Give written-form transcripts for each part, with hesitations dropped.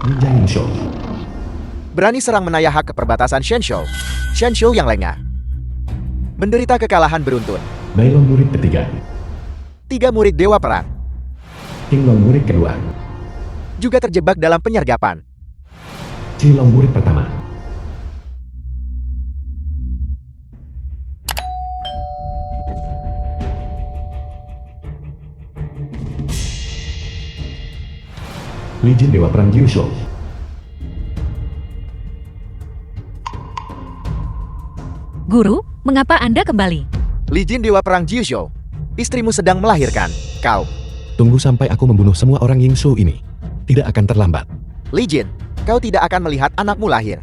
Ninja Yingshou. Berani serang menayah hak ke perbatasan Shenzhou. Shenzhou yang lengah. Menderita kekalahan beruntun. Nailong murid ketiga. 3 murid Dewa Perang. Qinglong murid kedua. Juga terjebak dalam penyergapan. Qilong murid pertama. Li Jin Dewa Perang Jiushou. Guru, mengapa Anda kembali? Li Jin Dewa Perang Jiushou. Istrimu sedang melahirkan. Kau. Tunggu sampai aku membunuh semua orang Yingshou ini. Tidak akan terlambat. Li Jin, kau tidak akan melihat anakmu lahir.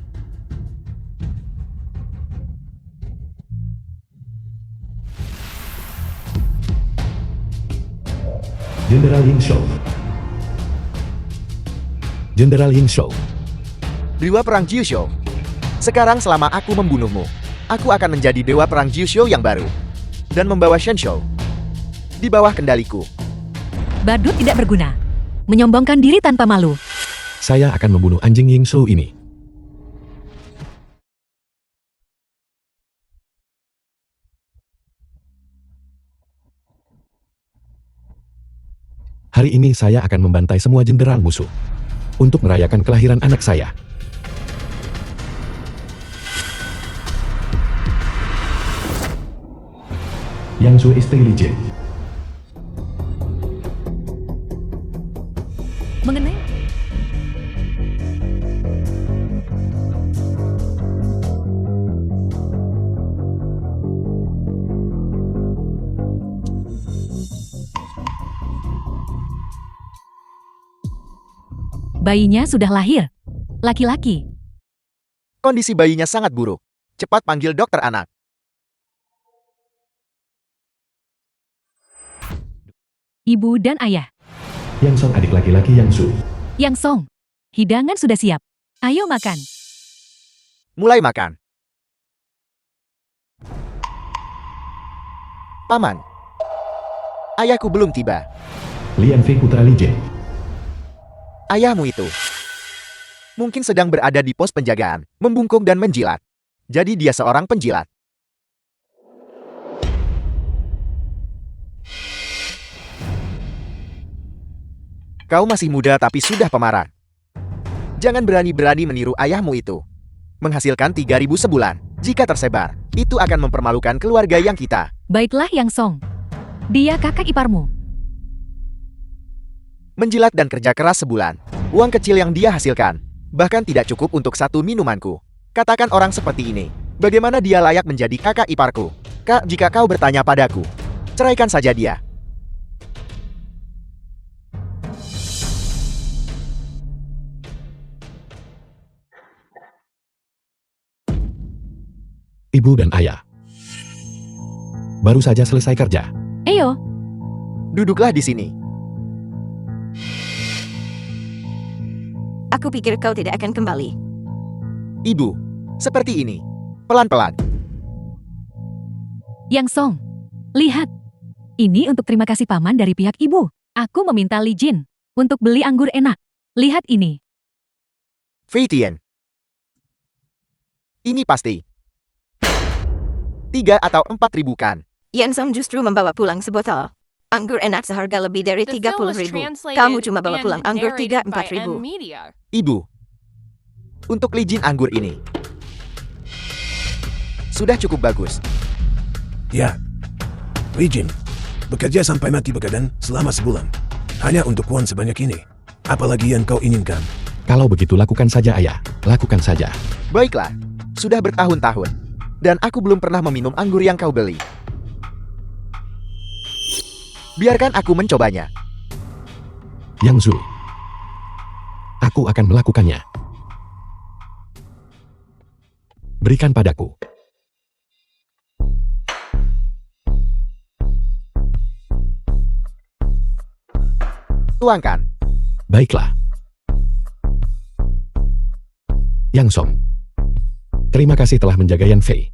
Jenderal Yingshou. Jenderal Yingshou. Dewa Perang Jiushou. Sekarang selama aku membunuhmu, aku akan menjadi Dewa Perang Jiushou yang baru. Dan membawa Shenzhou di bawah kendaliku. Badut tidak berguna. Menyombongkan diri tanpa malu. Saya akan membunuh anjing Yingshou ini. Hari ini saya akan membantai semua jenderal musuh. Untuk merayakan kelahiran anak saya. Yang Su istri Li Jin. Mengenai bayinya sudah lahir. Laki-laki. Kondisi bayinya sangat buruk. Cepat panggil dokter anak. Ibu dan ayah. Yang Song adik laki-laki Yang Su. Yang Song. Hidangan sudah siap. Ayo makan. Mulai makan. Paman. Ayahku belum tiba. Lian Fei putra Li Jin. Ayahmu itu mungkin sedang berada di pos penjagaan, membungkuk dan menjilat. Jadi dia seorang penjilat. Kau masih muda tapi sudah pemarah. Jangan berani-berani meniru ayahmu itu. Menghasilkan 3.000 sebulan. Jika tersebar, itu akan mempermalukan keluarga yang kita. Baiklah Yang Song. Dia kakak iparmu. Menjilat dan kerja keras sebulan. Uang kecil yang dia hasilkan bahkan tidak cukup untuk 1 minumanku. Katakan orang seperti ini, bagaimana dia layak menjadi kakak iparku? Kak, jika kau bertanya padaku, ceraikan saja dia. Ibu dan ayah. Baru saja selesai kerja. Ayo. Duduklah di sini. Aku pikir kau tidak akan kembali. Ibu, seperti ini. Pelan-pelan. Yang Song. Lihat. Ini untuk terima kasih paman dari pihak ibu. Aku meminta Li Jin untuk beli anggur enak. Lihat ini. Fei Tian. Ini pasti 3 atau 4.000 kan. Yan Song justru membawa pulang sebotol anggur enak seharga lebih dari 30.000. Kamu cuma bawa pulang anggur 3-4 ribu. Ibu, untuk Li Jin anggur ini sudah cukup bagus. Ya, Li Jin, bekerja sampai mati begadang selama sebulan. Hanya untuk uang sebanyak ini. Apalagi yang kau inginkan? Kalau begitu lakukan saja ayah. Lakukan saja. Baiklah, sudah bertahun-tahun. Dan aku belum pernah meminum anggur yang kau beli. Biarkan aku mencobanya. Yang Su. Aku akan melakukannya. Berikan padaku. Tuangkan. Baiklah. Yang Song. Terima kasih telah menjaga Yan Fei.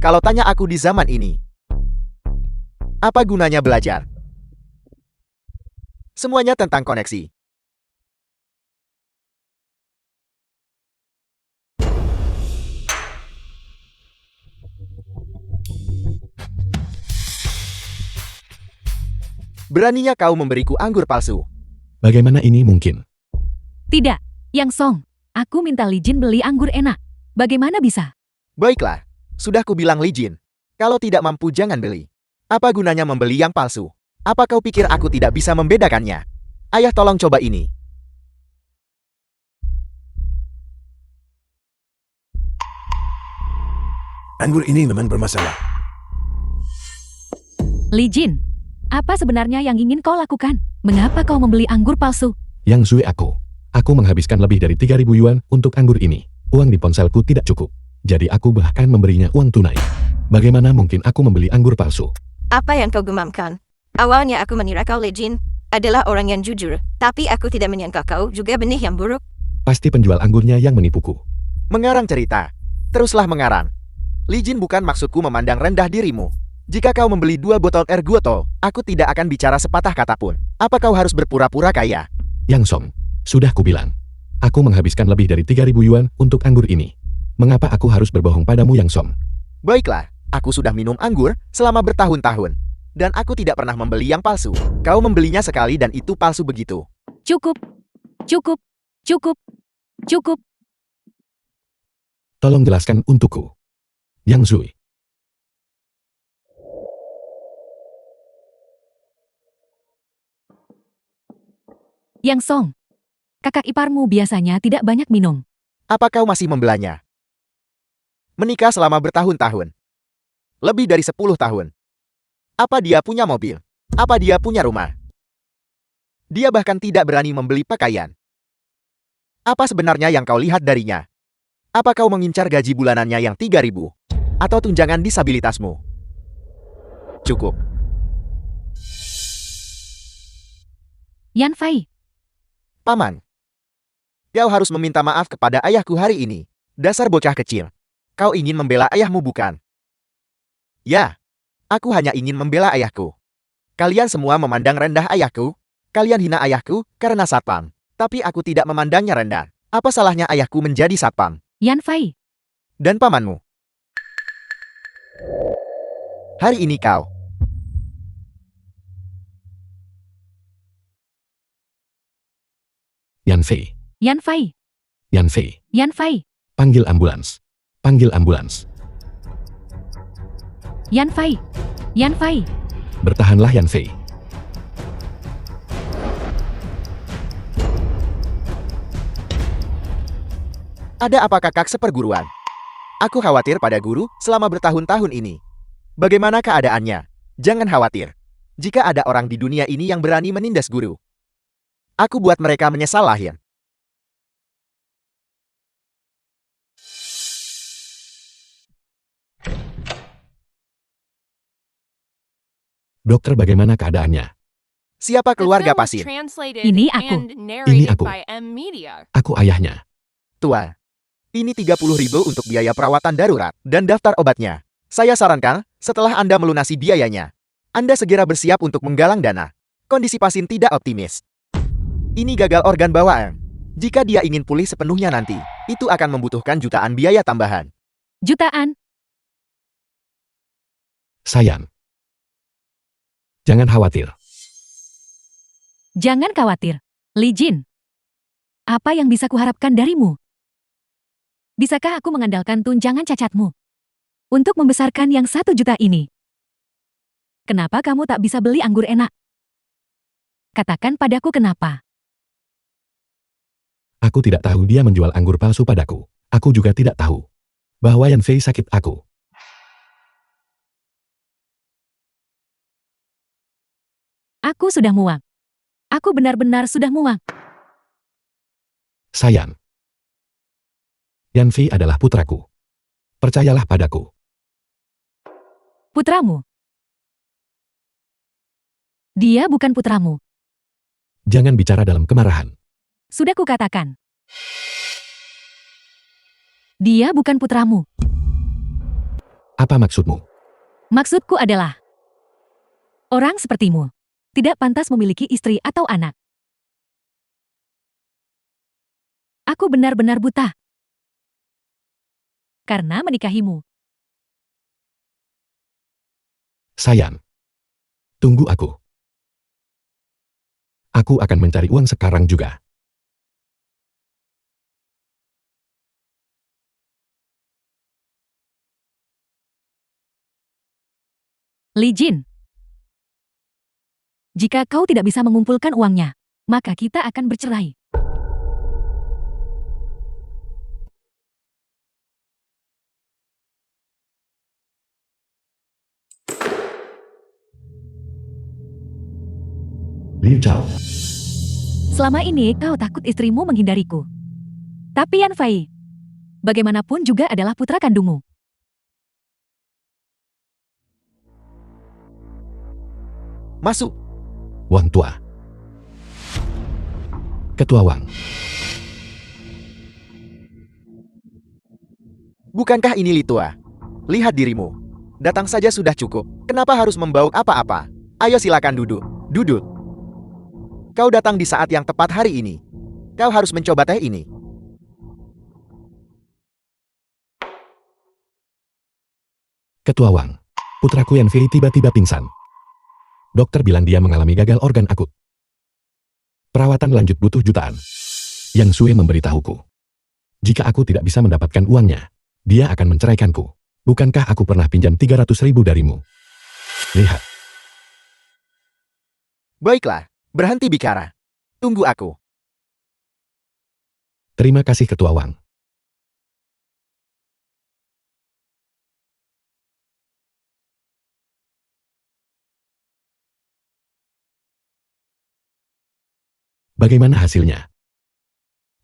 Kalau tanya aku di zaman ini, apa gunanya belajar? Semuanya tentang koneksi. Beraninya kau memberiku anggur palsu. Bagaimana ini mungkin? Tidak, Yang Song. Aku minta Li Jin beli anggur enak. Bagaimana bisa? Baiklah, sudah kubilang Li Jin. Kalau tidak mampu jangan beli. Apa gunanya membeli yang palsu? Apa kau pikir aku tidak bisa membedakannya? Ayah tolong coba ini. Anggur ini memang bermasalah. Li Jin, apa sebenarnya yang ingin kau lakukan? Mengapa kau membeli anggur palsu? Yang Zui aku menghabiskan lebih dari 3.000 yuan untuk anggur ini. Uang di ponselku tidak cukup. Jadi aku bahkan memberinya uang tunai. Bagaimana mungkin aku membeli anggur palsu? Apa yang kau gumamkan? Awalnya aku mengira kau Li Jin adalah orang yang jujur, tapi aku tidak menyangka kau juga benih yang buruk. Pasti penjual anggurnya yang menipuku. Mengarang cerita. Teruslah mengarang. Li Jin bukan maksudku memandang rendah dirimu. Jika kau membeli 2 botol Erguoto, aku tidak akan bicara sepatah kata pun. Apa kau harus berpura-pura kaya? Yang Song, sudah kubilang. Aku menghabiskan lebih dari 3.000 yuan untuk anggur ini. Mengapa aku harus berbohong padamu Yang Song? Baiklah, aku sudah minum anggur selama bertahun-tahun. Dan aku tidak pernah membeli yang palsu. Kau membelinya sekali dan itu palsu begitu. Cukup, cukup, cukup, cukup. Tolong jelaskan untukku. Yang Zui. Yang Song, kakak iparmu biasanya tidak banyak minum. Apa kau masih membelanya? Menikah selama bertahun-tahun. Lebih dari 10 tahun. Apa dia punya mobil? Apa dia punya rumah? Dia bahkan tidak berani membeli pakaian. Apa sebenarnya yang kau lihat darinya? Apa kau mengincar gaji bulanannya yang 3.000? Atau tunjangan disabilitasmu? Cukup. Yan Fei, Paman. Kau harus meminta maaf kepada ayahku hari ini. Dasar bocah kecil. Kau ingin membela ayahmu bukan? Ya. Aku hanya ingin membela ayahku. Kalian semua memandang rendah ayahku. Kalian hina ayahku karena satpam. Tapi aku tidak memandangnya rendah. Apa salahnya ayahku menjadi satpam? Yan Fei, Dan pamanmu. Hari ini kau. Yan Fei. Yan Fei, Yan Fei. Yan Fei, Panggil ambulans. Panggil ambulans. Yan Fei, Yan Fei. Bertahanlah Yan Fei. Ada apa kakak seperguruan? Aku khawatir pada guru selama bertahun-tahun ini. Bagaimana keadaannya? Jangan khawatir. Jika ada orang di dunia ini yang berani menindas guru, aku buat mereka menyesal lahir. Dokter, bagaimana keadaannya? Siapa keluarga pasien? Ini aku. Ini aku. Aku ayahnya. Tua. Ini 30.000 untuk biaya perawatan darurat dan daftar obatnya. Saya sarankan, setelah Anda melunasi biayanya, Anda segera bersiap untuk menggalang dana. Kondisi pasien tidak optimis. Ini gagal organ bawaan. Jika dia ingin pulih sepenuhnya nanti, itu akan membutuhkan jutaan biaya tambahan. Jutaan. Sayang. Jangan khawatir. Jangan khawatir. Li Jin, apa yang bisa kuharapkan darimu? Bisakah aku mengandalkan tunjangan cacatmu untuk membesarkan yang 1 juta ini? Kenapa kamu tak bisa beli anggur enak? Katakan padaku kenapa. Aku tidak tahu dia menjual anggur palsu padaku. Aku juga tidak tahu bahwa Yan Fei sakit aku. Aku sudah muak. Aku benar-benar sudah muak. Sayang. Yan Fei adalah putraku. Percayalah padaku. Putramu. Dia bukan putramu. Jangan bicara dalam kemarahan. Sudah kukatakan. Dia bukan putramu. Apa maksudmu? Maksudku adalah orang sepertimu tidak pantas memiliki istri atau anak. Aku benar-benar buta karena menikahimu. Sayang, tunggu aku. Aku akan mencari uang sekarang juga. Li Jin, jika kau tidak bisa mengumpulkan uangnya, maka kita akan bercerai. Liu Chao, Selama ini kau takut istrimu menghindariku. Tapi Yan Fei, bagaimanapun juga adalah putra kandungmu. Masuk. Wang Tua. Ketua Wang, Bukankah ini Li Tua? Lihat dirimu. Datang saja sudah cukup. Kenapa harus membawa apa-apa? Ayo silakan duduk. Duduk. Kau datang di saat yang tepat hari ini. Kau harus mencoba teh ini. Ketua Wang. Putraku Yan Fei tiba-tiba pingsan. Dokter bilang dia mengalami gagal organ akut. Perawatan lanjut butuh jutaan. Yang Sue memberitahuku. Jika aku tidak bisa mendapatkan uangnya, dia akan menceraikanku. Bukankah aku pernah pinjam 300.000 darimu? Lihat, Baiklah, berhenti bicara. Tunggu aku. terima kasih Ketua Wang. Bagaimana hasilnya?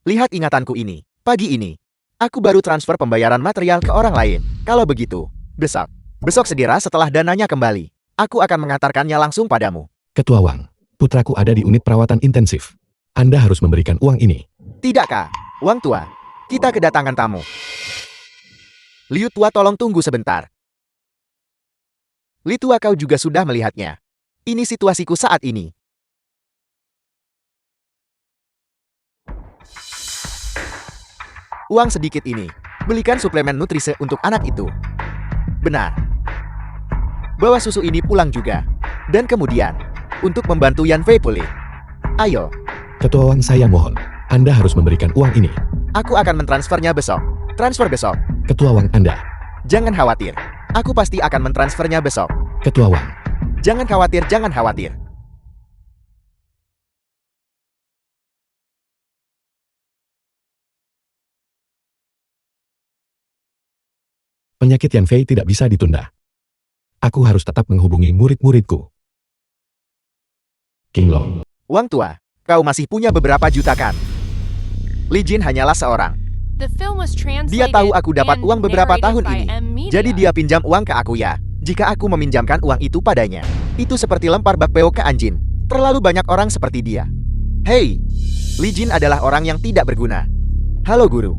Lihat ingatanku ini. Pagi ini, aku baru transfer pembayaran material ke orang lain. Kalau begitu, besok segera setelah dananya kembali, aku akan mengantarkannya langsung padamu. Ketua Wang, putraku ada di unit perawatan intensif. Anda harus memberikan uang ini. Tidak, Kak. Wang Tua, kita kedatangan tamu. Liu Tua, tolong tunggu sebentar. Li Tua, kau juga sudah melihatnya. Ini situasiku saat ini. Uang sedikit ini, belikan suplemen nutrisi untuk anak itu. Benar. Bawa susu ini pulang juga. Dan kemudian, untuk membantu Yan Fei pulih. Ayo, Ketua Wang, saya mohon. Anda harus memberikan uang ini. aku akan mentransfernya besok. Transfer besok. Ketua Wang, Anda. Jangan khawatir. Aku pasti akan mentransfernya besok. Ketua Wang. Jangan khawatir, jangan khawatir. Penyakit Yan Fei tidak bisa ditunda. Aku harus tetap menghubungi murid-muridku. King Long. Wang Tua, kau masih punya beberapa juta kan? Li Jin hanyalah seorang. Dia tahu aku dapat uang beberapa tahun ini. Jadi dia pinjam uang ke aku ya. Jika aku meminjamkan uang itu padanya, itu seperti lempar bakpao ke anjing. Terlalu banyak orang seperti dia. Hei, Li Jin adalah orang yang tidak berguna. Halo guru.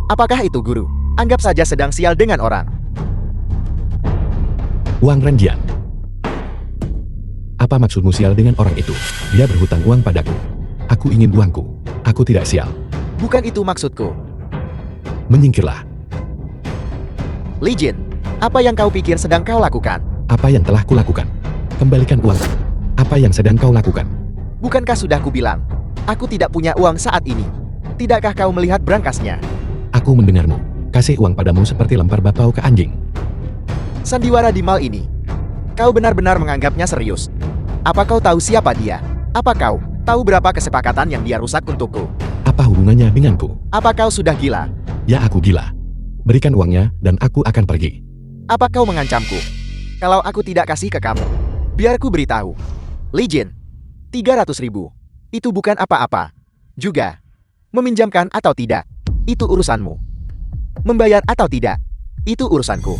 Apakah itu guru? Anggap saja sedang sial dengan orang. Wang Renjian. Apa maksudmu sial dengan orang itu? Dia berhutang uang padaku. Aku ingin uangku. Aku tidak sial. Bukan itu maksudku. Menyingkirlah. Li Jin, apa yang kau pikir sedang kau lakukan? Apa yang telah kulakukan? Kembalikan uang. Apa yang sedang kau lakukan? Bukankah sudah kubilang, aku tidak punya uang saat ini. Tidakkah kau melihat berangkasnya? Aku mendengarmu. Kasih uang padamu seperti lempar bakpao ke anjing. Sandiwara di mal ini. Kau benar-benar menganggapnya serius. Apa kau tahu siapa dia? Apa kau tahu berapa kesepakatan yang dia rusak untukku? Apa hubungannya denganku? Apa kau sudah gila? Ya, aku gila. Berikan uangnya dan aku akan pergi. Apa kau mengancamku? Kalau aku tidak kasih ke kamu, biar ku beritahu. Li Jin, 300.000. Itu bukan apa-apa. Juga, meminjamkan atau tidak, itu urusanmu. Membayar atau tidak, itu urusanku.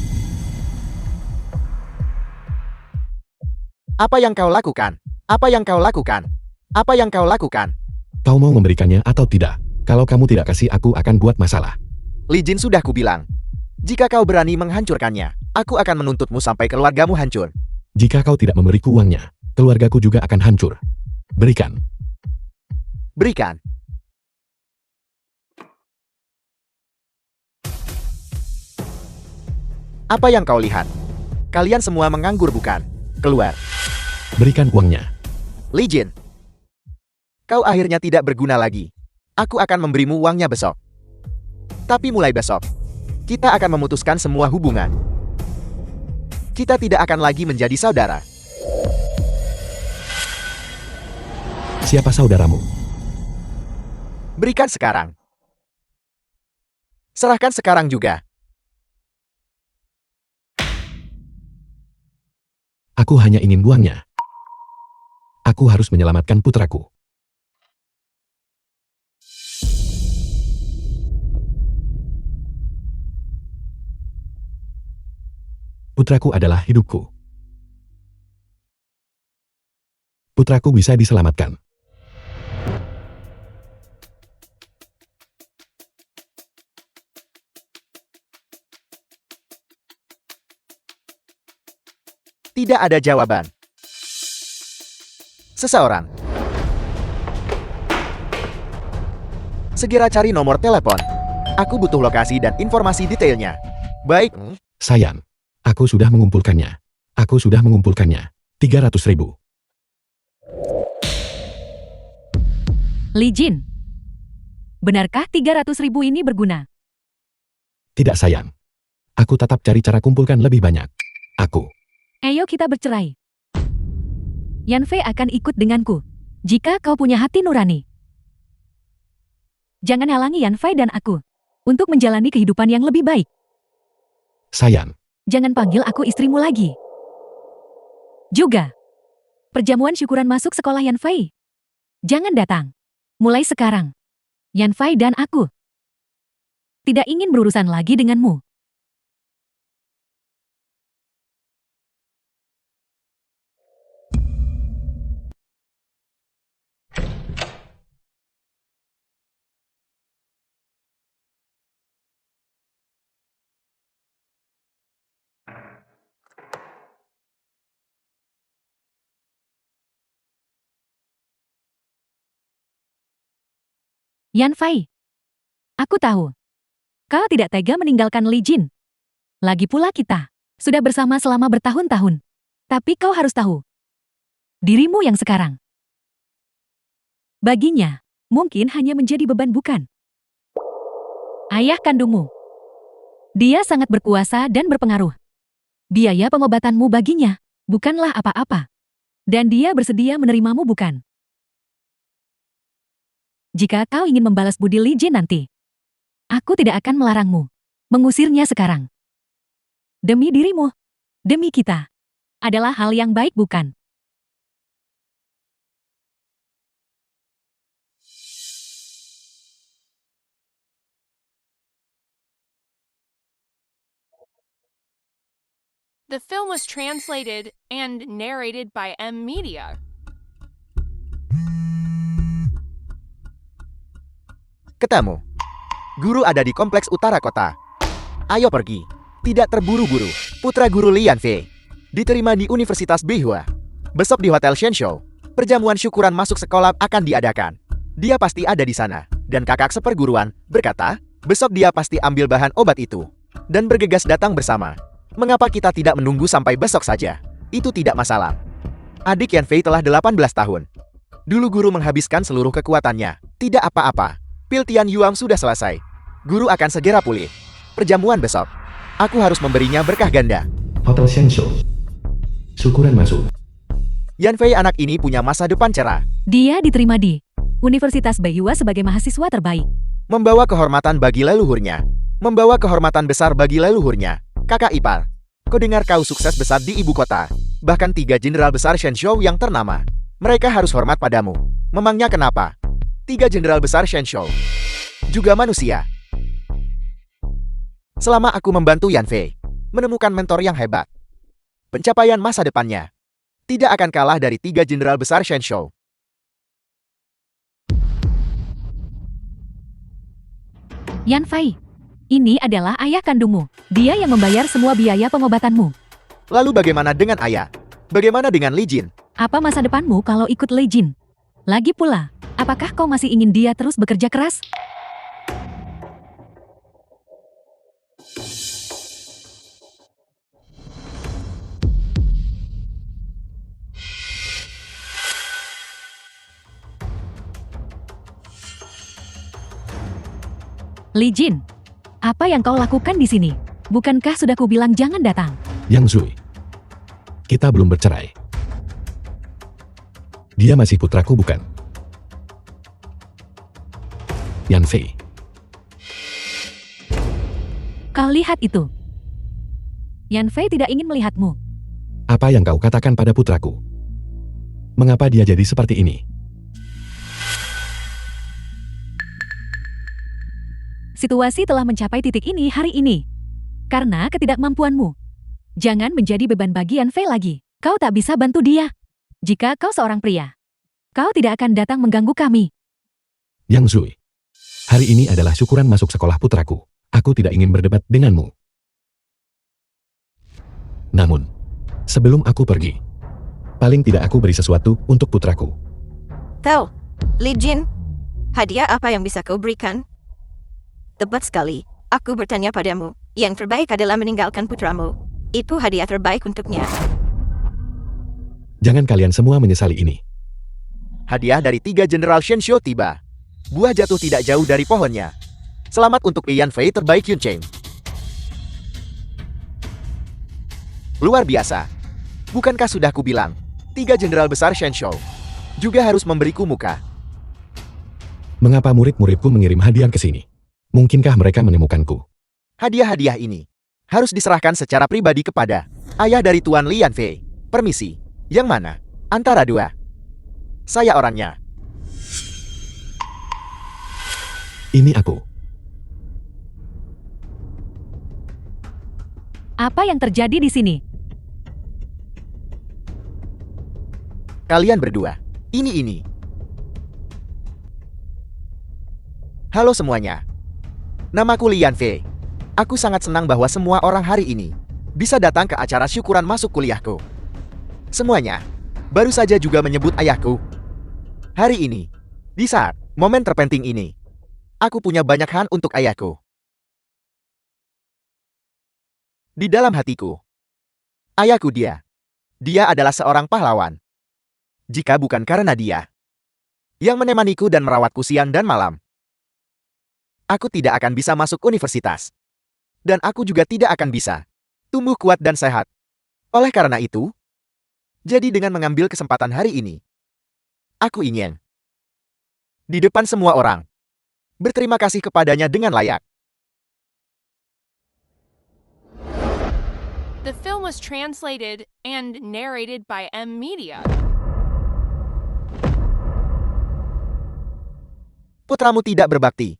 Apa yang kau lakukan? Apa yang kau lakukan? Apa yang kau lakukan? Kau mau memberikannya atau tidak? Kalau kamu tidak kasih, aku akan buat masalah. Li Jin, sudah kubilang. Jika kau berani menghancurkannya, aku akan menuntutmu sampai keluargamu hancur. Jika kau tidak memberiku uangnya, keluargaku juga akan hancur. Berikan. Berikan. Apa yang kau lihat? Kalian semua menganggur bukan? Keluar. Berikan uangnya. Li Jin. Kau akhirnya tidak berguna lagi. Aku akan memberimu uangnya besok. Tapi mulai besok, kita akan memutuskan semua hubungan. Kita tidak akan lagi menjadi saudara. Siapa saudaramu? Berikan sekarang. Serahkan sekarang juga. Aku hanya ingin uangnya. Aku harus menyelamatkan putraku. Putraku adalah hidupku. Putraku bisa diselamatkan. Tidak ada jawaban. Seseorang. Segera cari nomor telepon. Aku butuh lokasi dan informasi detailnya. Baik. Sayang, aku sudah mengumpulkannya. Aku sudah mengumpulkannya. 300.000. Li Jin. Benarkah 300.000 ini berguna? Tidak sayang. Aku tetap cari cara kumpulkan lebih banyak. Aku. Ayo kita bercerai. Yan Fei akan ikut denganku. Jika kau punya hati nurani. Jangan halangi Yan Fei dan aku. Untuk menjalani kehidupan yang lebih baik. Sayang. Jangan panggil aku istrimu lagi. Juga. Perjamuan syukuran masuk sekolah Yan Fei. Jangan datang. Mulai sekarang. Yan Fei dan aku. Tidak ingin berurusan lagi denganmu. Yan Fei. Aku tahu. Kau tidak tega meninggalkan Li Jin. Lagi pula kita sudah bersama selama bertahun-tahun. Tapi kau harus tahu. Dirimu yang sekarang. Baginya, mungkin hanya menjadi beban bukan? Ayah kandungmu. Dia sangat berkuasa dan berpengaruh. Biaya pengobatanmu baginya bukanlah apa-apa. Dan dia bersedia menerimamu bukan? Jika kau ingin membalas budi Li Jin nanti, aku tidak akan melarangmu. Mengusirnya sekarang. Demi dirimu, demi kita, adalah hal yang baik bukan? The film was translated and narrated by M Media. Ketemu. Guru ada di kompleks utara kota. Ayo pergi. Tidak terburu-buru. Putra guru Li Yan Fei diterima di Universitas Beihua. Besok di Hotel Shenzhou, perjamuan syukuran masuk sekolah akan diadakan. Dia pasti ada di sana. Dan kakak seperguruan berkata, besok dia pasti ambil bahan obat itu. Dan bergegas datang bersama. Mengapa kita tidak menunggu sampai besok saja? Itu tidak masalah. Adik Yan Fei telah 18 tahun. Dulu guru menghabiskan seluruh kekuatannya. Tidak apa-apa. Pil Tian Yuang sudah selesai. Guru akan segera pulih. Perjamuan besok. Aku harus memberinya berkah ganda. Hotel Shenzhou. Syukuran masuk. Yan Fei anak ini punya masa depan cerah. Dia diterima di Universitas Beihua sebagai mahasiswa terbaik. Membawa kehormatan bagi leluhurnya. Membawa kehormatan besar bagi leluhurnya. Kakak ipar. Kau dengar kau sukses besar di ibu kota. Bahkan 3 jenderal besar Shenzhou yang ternama. Mereka harus hormat padamu. Memangnya kenapa? 3 jenderal besar Shenzhou. Juga manusia. Selama aku membantu Yan Fei menemukan mentor yang hebat, pencapaian masa depannya tidak akan kalah dari 3 jenderal besar Shenzhou. Yan Fei, ini adalah ayah kandungmu. Dia yang membayar semua biaya pengobatanmu. Lalu bagaimana dengan ayah? Bagaimana dengan Li Jin? Apa masa depanmu kalau ikut Li Jin? Lagi pula, apakah kau masih ingin dia terus bekerja keras? Li Jin, apa yang kau lakukan di sini? Bukankah sudah kubilang jangan datang? Yang Zui. Kita belum bercerai. Dia masih putraku bukan? Yan Fei. Kau lihat itu. Yan Fei tidak ingin melihatmu. Apa yang kau katakan pada putraku? Mengapa dia jadi seperti ini? Situasi telah mencapai titik ini hari ini. Karena ketidakmampuanmu. Jangan menjadi beban bagi Yan Fei lagi. Kau tak bisa bantu dia. Jika kau seorang pria, kau tidak akan datang mengganggu kami. Yang Zui. Hari ini adalah syukuran masuk sekolah putraku. Aku tidak ingin berdebat denganmu. Namun, sebelum aku pergi, paling tidak aku beri sesuatu untuk putraku. Tahu, Li Jin, hadiah apa yang bisa kau berikan? Tepat sekali. Aku bertanya padamu. Yang terbaik adalah meninggalkan putramu. Itu hadiah terbaik untuknya. Jangan kalian semua menyesali ini. Hadiah dari 3 Jenderal Shensho tiba. Buah jatuh tidak jauh dari pohonnya. Selamat untuk Yan Fei terbaik Yun Cheng. Luar biasa. Bukankah sudah kubilang, 3 Jenderal besar Shensho juga harus memberiku muka. Mengapa murid-muridku mengirim hadiah ke sini? Mungkinkah mereka menemukanku? Hadiah-hadiah ini harus diserahkan secara pribadi kepada ayah dari Tuan Li Yan Fei. Permisi, yang mana? Antara dua. Saya orangnya. Ini aku. Apa yang terjadi di sini? Kalian berdua. Ini. Halo semuanya. Namaku Li Yan Fei. Aku sangat senang bahwa semua orang hari ini bisa datang ke acara syukuran masuk kuliahku. Semuanya baru saja juga menyebut ayahku. Hari ini, di saat momen terpenting ini, aku punya banyak hal untuk ayahku. Di dalam hatiku, ayahku dia adalah seorang pahlawan. Jika bukan karena dia yang menemaniku dan merawatku siang dan malam, aku tidak akan bisa masuk universitas. Dan aku juga tidak akan bisa tumbuh kuat dan sehat. Oleh karena itu, jadi dengan mengambil kesempatan hari ini, aku ingin di depan semua orang berterima kasih kepadanya dengan layak. The film was translated and narrated by M Media. Putramu tidak berbakti.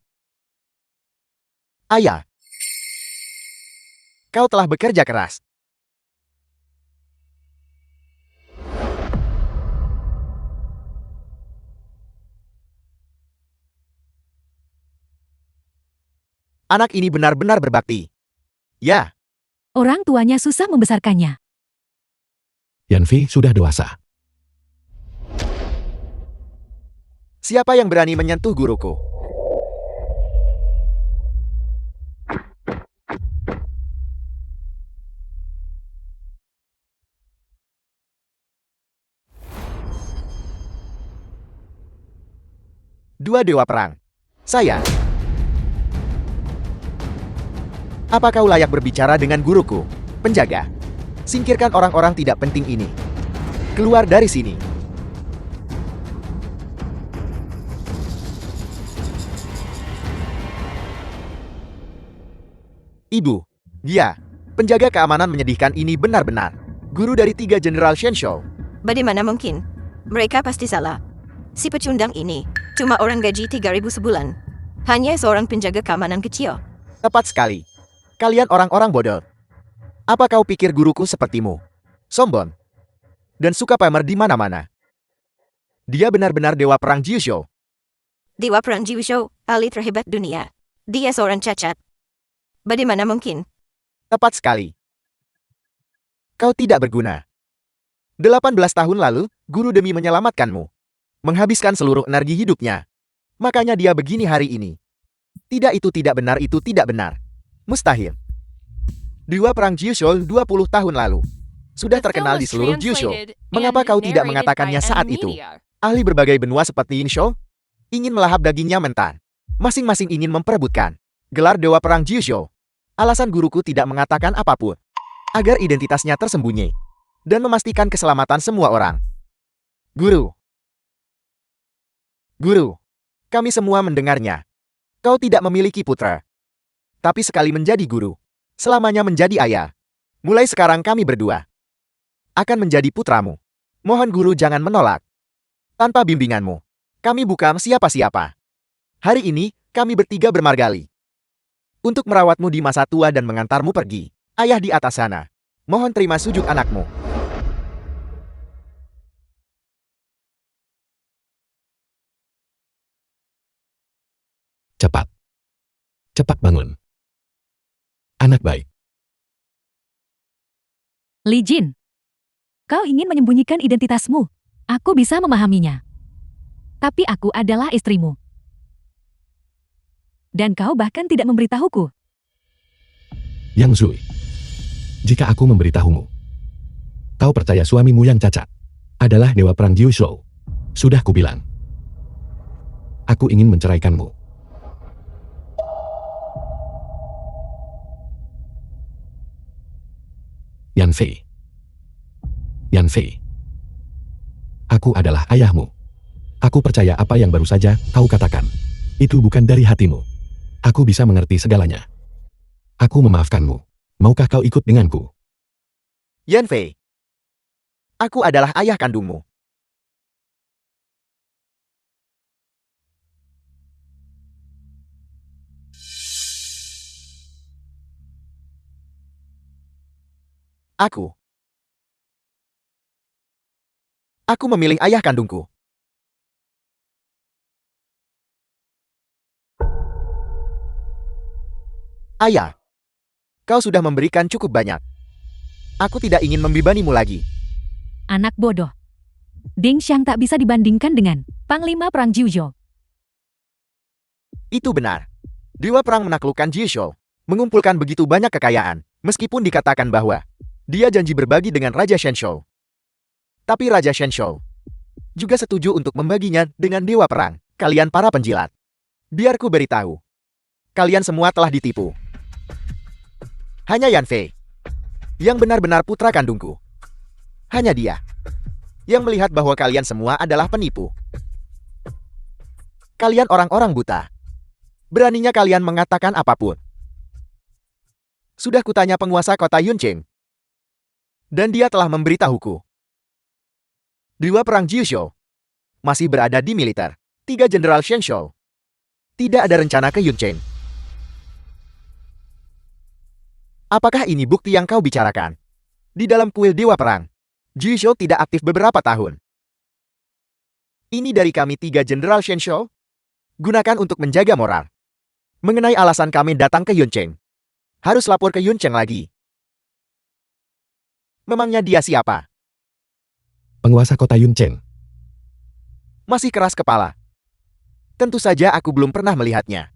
Ayah, kau telah bekerja keras. Anak ini benar-benar berbakti. Ya, Orang tuanya susah membesarkannya. Yan Fei sudah dewasa. siapa yang berani menyentuh guruku? Dua dewa perang. Saya. Apa kau layak berbicara dengan guruku? Penjaga. Singkirkan orang-orang tidak penting ini. Keluar dari sini. Ibu. Dia. Penjaga keamanan menyedihkan ini benar-benar. Guru dari 3 Jenderal Shensho. Bagaimana mungkin? Mereka pasti salah. Si pecundang ini cuma orang gaji 3.000 sebulan. Hanya seorang penjaga keamanan kecil. Tepat sekali. Kalian orang-orang bodoh. Apa kau pikir guruku sepertimu? Sombong. Dan suka pamer di mana-mana. Dia benar-benar dewa perang Jiusho. Dewa perang Jiusho, ahli terhebat dunia. Dia seorang cacat. Bagaimana mungkin? Tepat sekali. Kau tidak berguna. 18 tahun lalu, guru demi menyelamatkanmu. Menghabiskan seluruh energi hidupnya. Makanya dia begini hari ini. Tidak, itu tidak benar, itu tidak benar. Mustahil. Dewa Perang Jiushou 20 tahun lalu. Sudah The film terkenal was di seluruh Jiushou. translated Mengapa and kau tidak narrated mengatakannya by saat M itu? Media. Ahli berbagai benua seperti Inshou ingin melahap dagingnya mentah. Masing-masing ingin memperebutkan gelar Dewa Perang Jiushou. Alasan guruku tidak mengatakan apapun agar identitasnya tersembunyi dan memastikan keselamatan semua orang. Guru. Guru. Kami semua mendengarnya. Kau tidak memiliki putra. Tapi sekali menjadi guru, selamanya menjadi ayah. Mulai sekarang kami berdua akan menjadi putramu. Mohon guru jangan menolak. Tanpa bimbinganmu, kami bukan siapa-siapa. Hari ini, kami bertiga bermargali untuk merawatmu di masa tua dan mengantarmu pergi. Ayah di atas sana, mohon terima sujud anakmu. Cepat. Cepat bangun. Anak baik. Li Jin, kau ingin menyembunyikan identitasmu. Aku bisa memahaminya. Tapi aku adalah istrimu. Dan kau bahkan tidak memberitahuku. Yang Zui. Jika aku memberitahumu, kau percaya suamimu yang cacat adalah Dewa Perang Jiushou. Sudah kubilang. Aku ingin menceraikanmu. Yan Fei. Yan Fei. Aku adalah ayahmu. Aku percaya apa yang baru saja kau katakan. Itu bukan dari hatimu. Aku bisa mengerti segalanya. Aku memaafkanmu. Maukah kau ikut denganku? Yan Fei. Aku adalah ayah kandungmu. Aku memilih ayah kandungku. Ayah, kau sudah memberikan cukup banyak. Aku tidak ingin membebanimu lagi. Anak bodoh. Ding Xiang tak bisa dibandingkan dengan Panglima Perang Jiuzhou. Itu benar. Dewa Perang menaklukkan Jiushou, mengumpulkan begitu banyak kekayaan, meskipun dikatakan bahwa dia janji berbagi dengan Raja Shenshou. Tapi Raja Shenshou juga setuju untuk membaginya dengan Dewa Perang. Kalian para penjilat. Biar ku beritahu. Kalian semua telah ditipu. Hanya Yan Fei yang benar-benar putra kandungku. Hanya dia yang melihat bahwa kalian semua adalah penipu. Kalian orang-orang buta. Beraninya kalian mengatakan apapun. Sudah kutanya penguasa kota Yunqing. Dan dia telah memberitahuku. Dewa Perang Jiushou masih berada di militer. 3 Jenderal Shenshou tidak ada rencana ke Yunqing. Apakah ini bukti yang kau bicarakan? Di dalam kuil Dewa Perang, Jiushou tidak aktif beberapa tahun. Ini dari kami 3 Jenderal Shenshou. Gunakan untuk menjaga moral. Mengenai alasan kami datang ke Yunqing, harus lapor ke Yunqing lagi. Memangnya dia siapa? Penguasa kota Yunqing. Masih keras kepala. Tentu saja aku belum pernah melihatnya.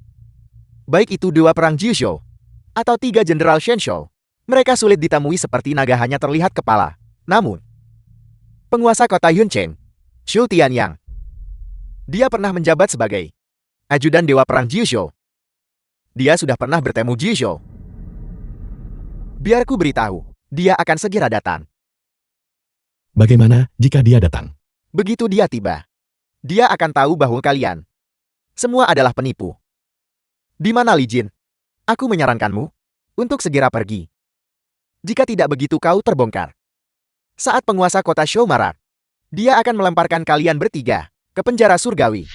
Baik itu Dewa Perang Jiushou atau 3 Jenderal Shenshou, mereka sulit ditemui seperti naga hanya terlihat kepala. Namun, penguasa kota Yunqing, Xu Tianyang, dia pernah menjabat sebagai ajudan Dewa Perang Jiushou. Dia sudah pernah bertemu Jiushou. Biar ku beritahu, dia akan segera datang. Bagaimana jika dia datang? Begitu dia tiba, dia akan tahu bahwa kalian semua adalah penipu. Di mana Li Jin? Aku menyarankanmu untuk segera pergi. Jika tidak begitu kau terbongkar. Saat penguasa kota Shou marah, dia akan melemparkan kalian bertiga ke penjara surgawi.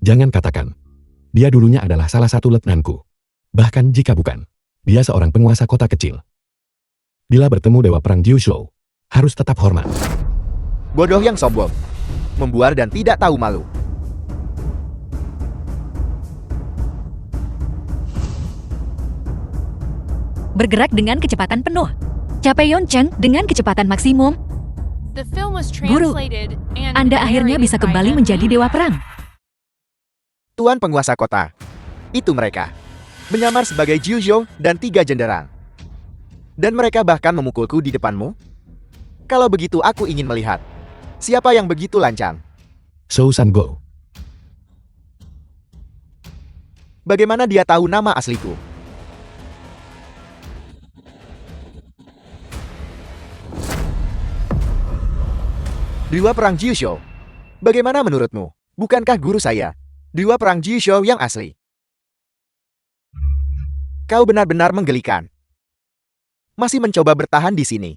Jangan katakan. Dia dulunya adalah salah satu letnanku. Bahkan jika bukan, dia seorang penguasa kota kecil. Bila bertemu Dewa Perang Jiushou, harus tetap hormat. Bodoh yang sombong, membuar dan tidak tahu malu. bergerak dengan kecepatan penuh. Capai Yoncheng dengan kecepatan maksimum. The film was Guru, translated and Anda akhirnya narrated bisa by kembali M. menjadi Media. dewa perang. Tuan penguasa kota. Itu mereka. Menyamar sebagai Jiu Zhou dan 3 jenderal. Dan mereka bahkan memukulku di depanmu? Kalau begitu aku ingin melihat. Siapa yang begitu lancang? Shou San Go. Bagaimana dia tahu nama asliku? Dewa perang Jiu Zhou. Bagaimana menurutmu? Bukankah guru saya Dewa perang Jiu Zhou yang asli? Kau benar-benar menggelikan. Masih mencoba bertahan di sini.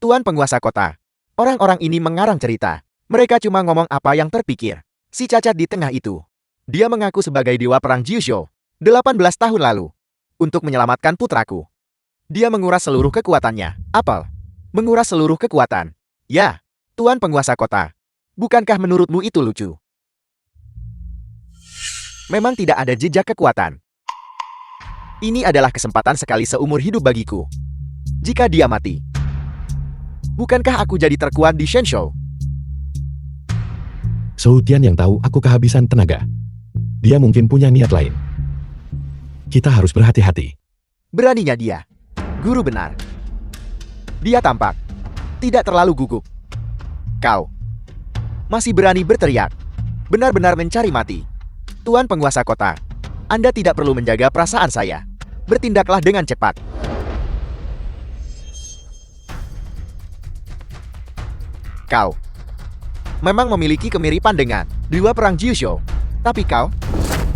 Tuan penguasa kota. Orang-orang ini mengarang cerita. Mereka cuma ngomong apa yang terpikir. Si cacat di tengah itu. Dia mengaku sebagai dewa perang Jiu Zhou 18 tahun lalu untuk menyelamatkan putraku. Dia menguras seluruh kekuatannya. Apel. Menguras seluruh kekuatan. Ya, Tuan penguasa kota. Bukankah menurutmu itu lucu? Memang tidak ada jejak kekuatan. Ini adalah kesempatan sekali seumur hidup bagiku. Jika dia mati, bukankah aku jadi terkuat di Shenzhou? Shou Tian yang tahu aku kehabisan tenaga. Dia mungkin punya niat lain. Kita harus berhati-hati. Beraninya dia. Guru benar. Dia tampak tidak terlalu gugup. Kau masih berani berteriak. Benar-benar mencari mati. Tuan penguasa kota, Anda tidak perlu menjaga perasaan saya. Bertindaklah dengan cepat. Kau memang memiliki kemiripan dengan dewa perang Jiu Zhou. Tapi kau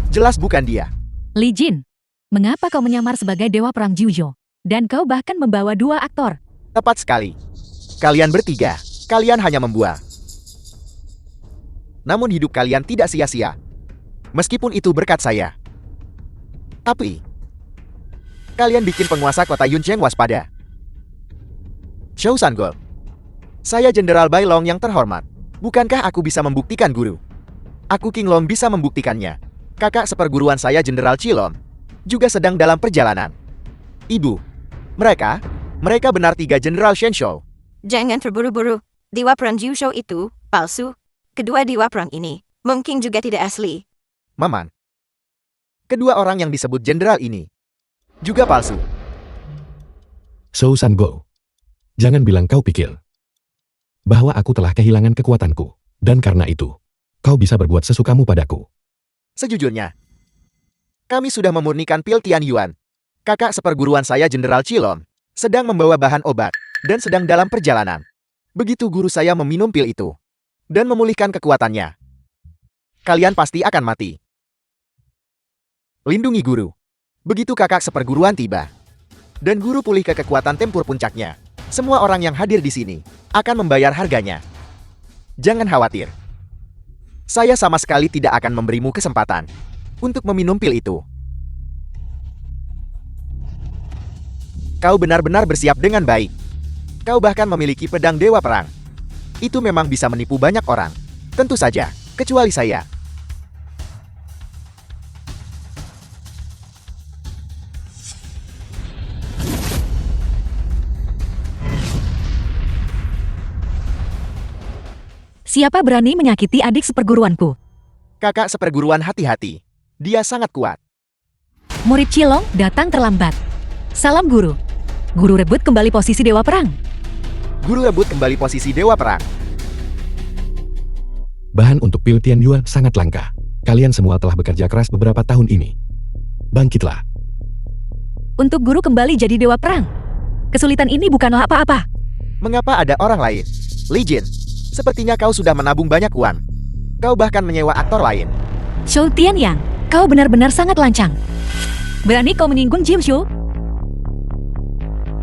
jelas bukan dia. Li Jin, mengapa kau menyamar sebagai dewa perang Jiu Zhou? Dan kau bahkan membawa 2 aktor. Tepat sekali. Kalian bertiga, kalian hanya membual. Namun hidup kalian tidak sia-sia. Meskipun itu berkat saya. Tapi kalian bikin penguasa kota Yuncheng waspada. Shou San Go. Saya Jenderal Bai Long yang terhormat. Bukankah aku bisa membuktikan guru? Aku King Long bisa membuktikannya. Kakak seperguruan saya Jenderal Chilon juga sedang dalam perjalanan. Ibu, mereka benar 3 Jenderal Shenzhou. Jangan terburu-buru. Dewa perang Jiu Zhou itu palsu. Kedua dewa perang ini mungkin juga tidak asli. Maman, kedua orang yang disebut jenderal ini juga palsu. Shou San Go. Jangan bilang kau pikir bahwa aku telah kehilangan kekuatanku. Dan karena itu, kau bisa berbuat sesukamu padaku. Sejujurnya, kami sudah memurnikan pil Tian Yuan. Kakak seperguruan saya Jenderal Chilon sedang membawa bahan obat dan sedang dalam perjalanan. Begitu guru saya meminum pil itu dan memulihkan kekuatannya, kalian pasti akan mati. Lindungi guru. Begitu kakak seperguruan tiba dan guru pulih ke kekuatan tempur puncaknya, semua orang yang hadir di sini akan membayar harganya. Jangan khawatir. Saya sama sekali tidak akan memberimu kesempatan untuk meminum pil itu. Kau benar-benar bersiap dengan baik. Kau bahkan memiliki pedang dewa perang. Itu memang bisa menipu banyak orang. Tentu saja, kecuali saya. Siapa berani menyakiti adik seperguruanku? Kakak seperguruan hati-hati. Dia sangat kuat. Murid Chilong datang terlambat. Salam guru. Guru rebut kembali posisi dewa perang. Guru rebut kembali posisi dewa perang. Bahan untuk pil Tian Yuan sangat langka. Kalian semua telah bekerja keras beberapa tahun ini. Bangkitlah. Untuk guru kembali jadi dewa perang. Kesulitan ini bukanlah apa-apa. Mengapa ada orang lain? Li Jin, sepertinya kau sudah menabung banyak uang. Kau bahkan menyewa aktor lain. Shou Tianyang, kau benar-benar sangat lancang. Berani kau menyinggung Jiu Zhou?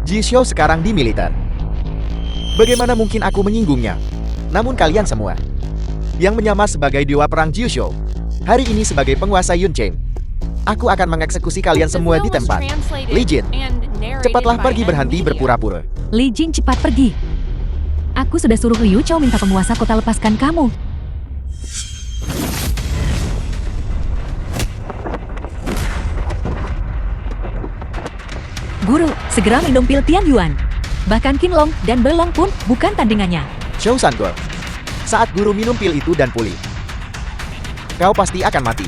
Ji Xiao sekarang di militer. Bagaimana mungkin aku menyinggungnya? Namun kalian semua yang menyamar sebagai dewa perang Jiu Zhou, hari ini sebagai penguasa Yuncheng, aku akan mengeksekusi kalian The semua film di was tempat. translated Li Jin, and narrated cepatlah by pergi M. berhenti Media. berpura-pura. Li Jin cepat pergi. Aku sudah suruh Liu Chao minta penguasa kota lepaskan kamu. Guru, segera minum pil Tian Yuan. Bahkan Qinlong dan Belong pun bukan tandingannya. Shou Sanggol. Saat guru minum pil itu dan pulih, kau pasti akan mati.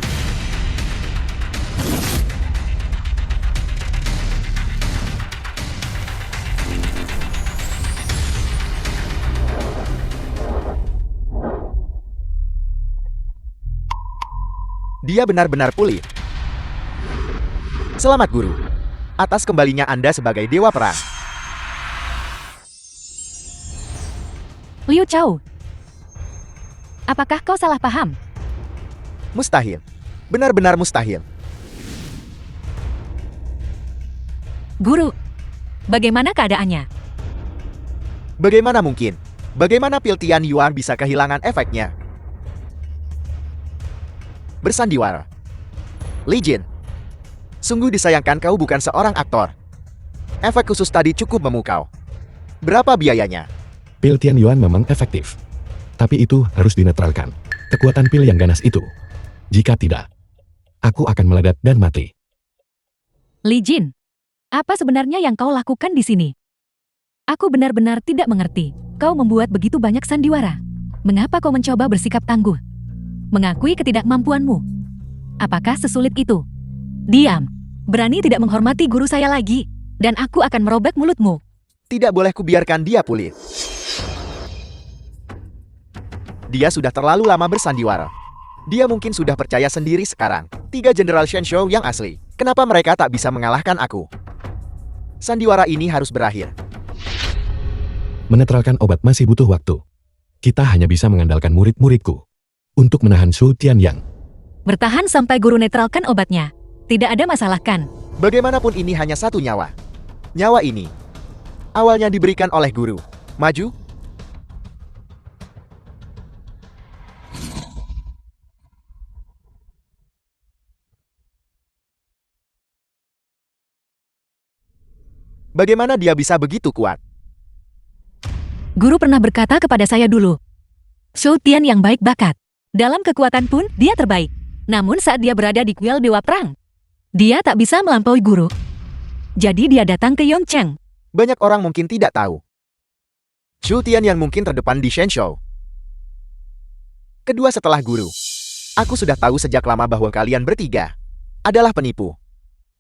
Dia benar-benar pulih. Selamat guru, atas kembalinya Anda sebagai dewa perang. Liu Chao, apakah kau salah paham? Mustahil. Benar-benar mustahil. Guru, bagaimana keadaannya? Bagaimana mungkin? Bagaimana pil Tian Yuan bisa kehilangan efeknya? Bersandiwara. Li Jin. Sungguh disayangkan kau bukan seorang aktor. Efek khusus tadi cukup memukau. Berapa biayanya? Pil Tian Yuan memang efektif. Tapi itu harus dinetralkan. Kekuatan pil yang ganas itu. Jika tidak, aku akan meledak dan mati. Li Jin, apa sebenarnya yang kau lakukan di sini? Aku benar-benar tidak mengerti. Kau membuat begitu banyak sandiwara. Mengapa kau mencoba bersikap tangguh? Mengakui ketidakmampuanmu. Apakah sesulit itu? Diam. Berani tidak menghormati guru saya lagi. Dan aku akan merobek mulutmu. Tidak boleh kubiarkan dia pulih. Dia sudah terlalu lama bersandiwara. Dia mungkin sudah percaya sendiri sekarang. 3 Jenderal Shenshou yang asli. Kenapa mereka tak bisa mengalahkan aku? Sandiwara ini harus berakhir. Menetralkan obat masih butuh waktu. Kita hanya bisa mengandalkan murid-muridku untuk menahan Su Tianyang. Bertahan sampai guru netralkan obatnya. Tidak ada masalah kan? Bagaimanapun ini hanya satu nyawa. Nyawa ini awalnya diberikan oleh guru. Maju. Bagaimana dia bisa begitu kuat? Guru pernah berkata kepada saya dulu, Shou Tian yang baik bakat. Dalam kekuatan pun dia terbaik. Namun saat dia berada di kuil Dewa Perang, dia tak bisa melampaui guru. Jadi dia datang ke Yongcheng. Banyak orang mungkin tidak tahu. Shou Tian yang mungkin terdepan di Shenshou. Kedua setelah guru. Aku sudah tahu sejak lama bahwa kalian bertiga adalah penipu.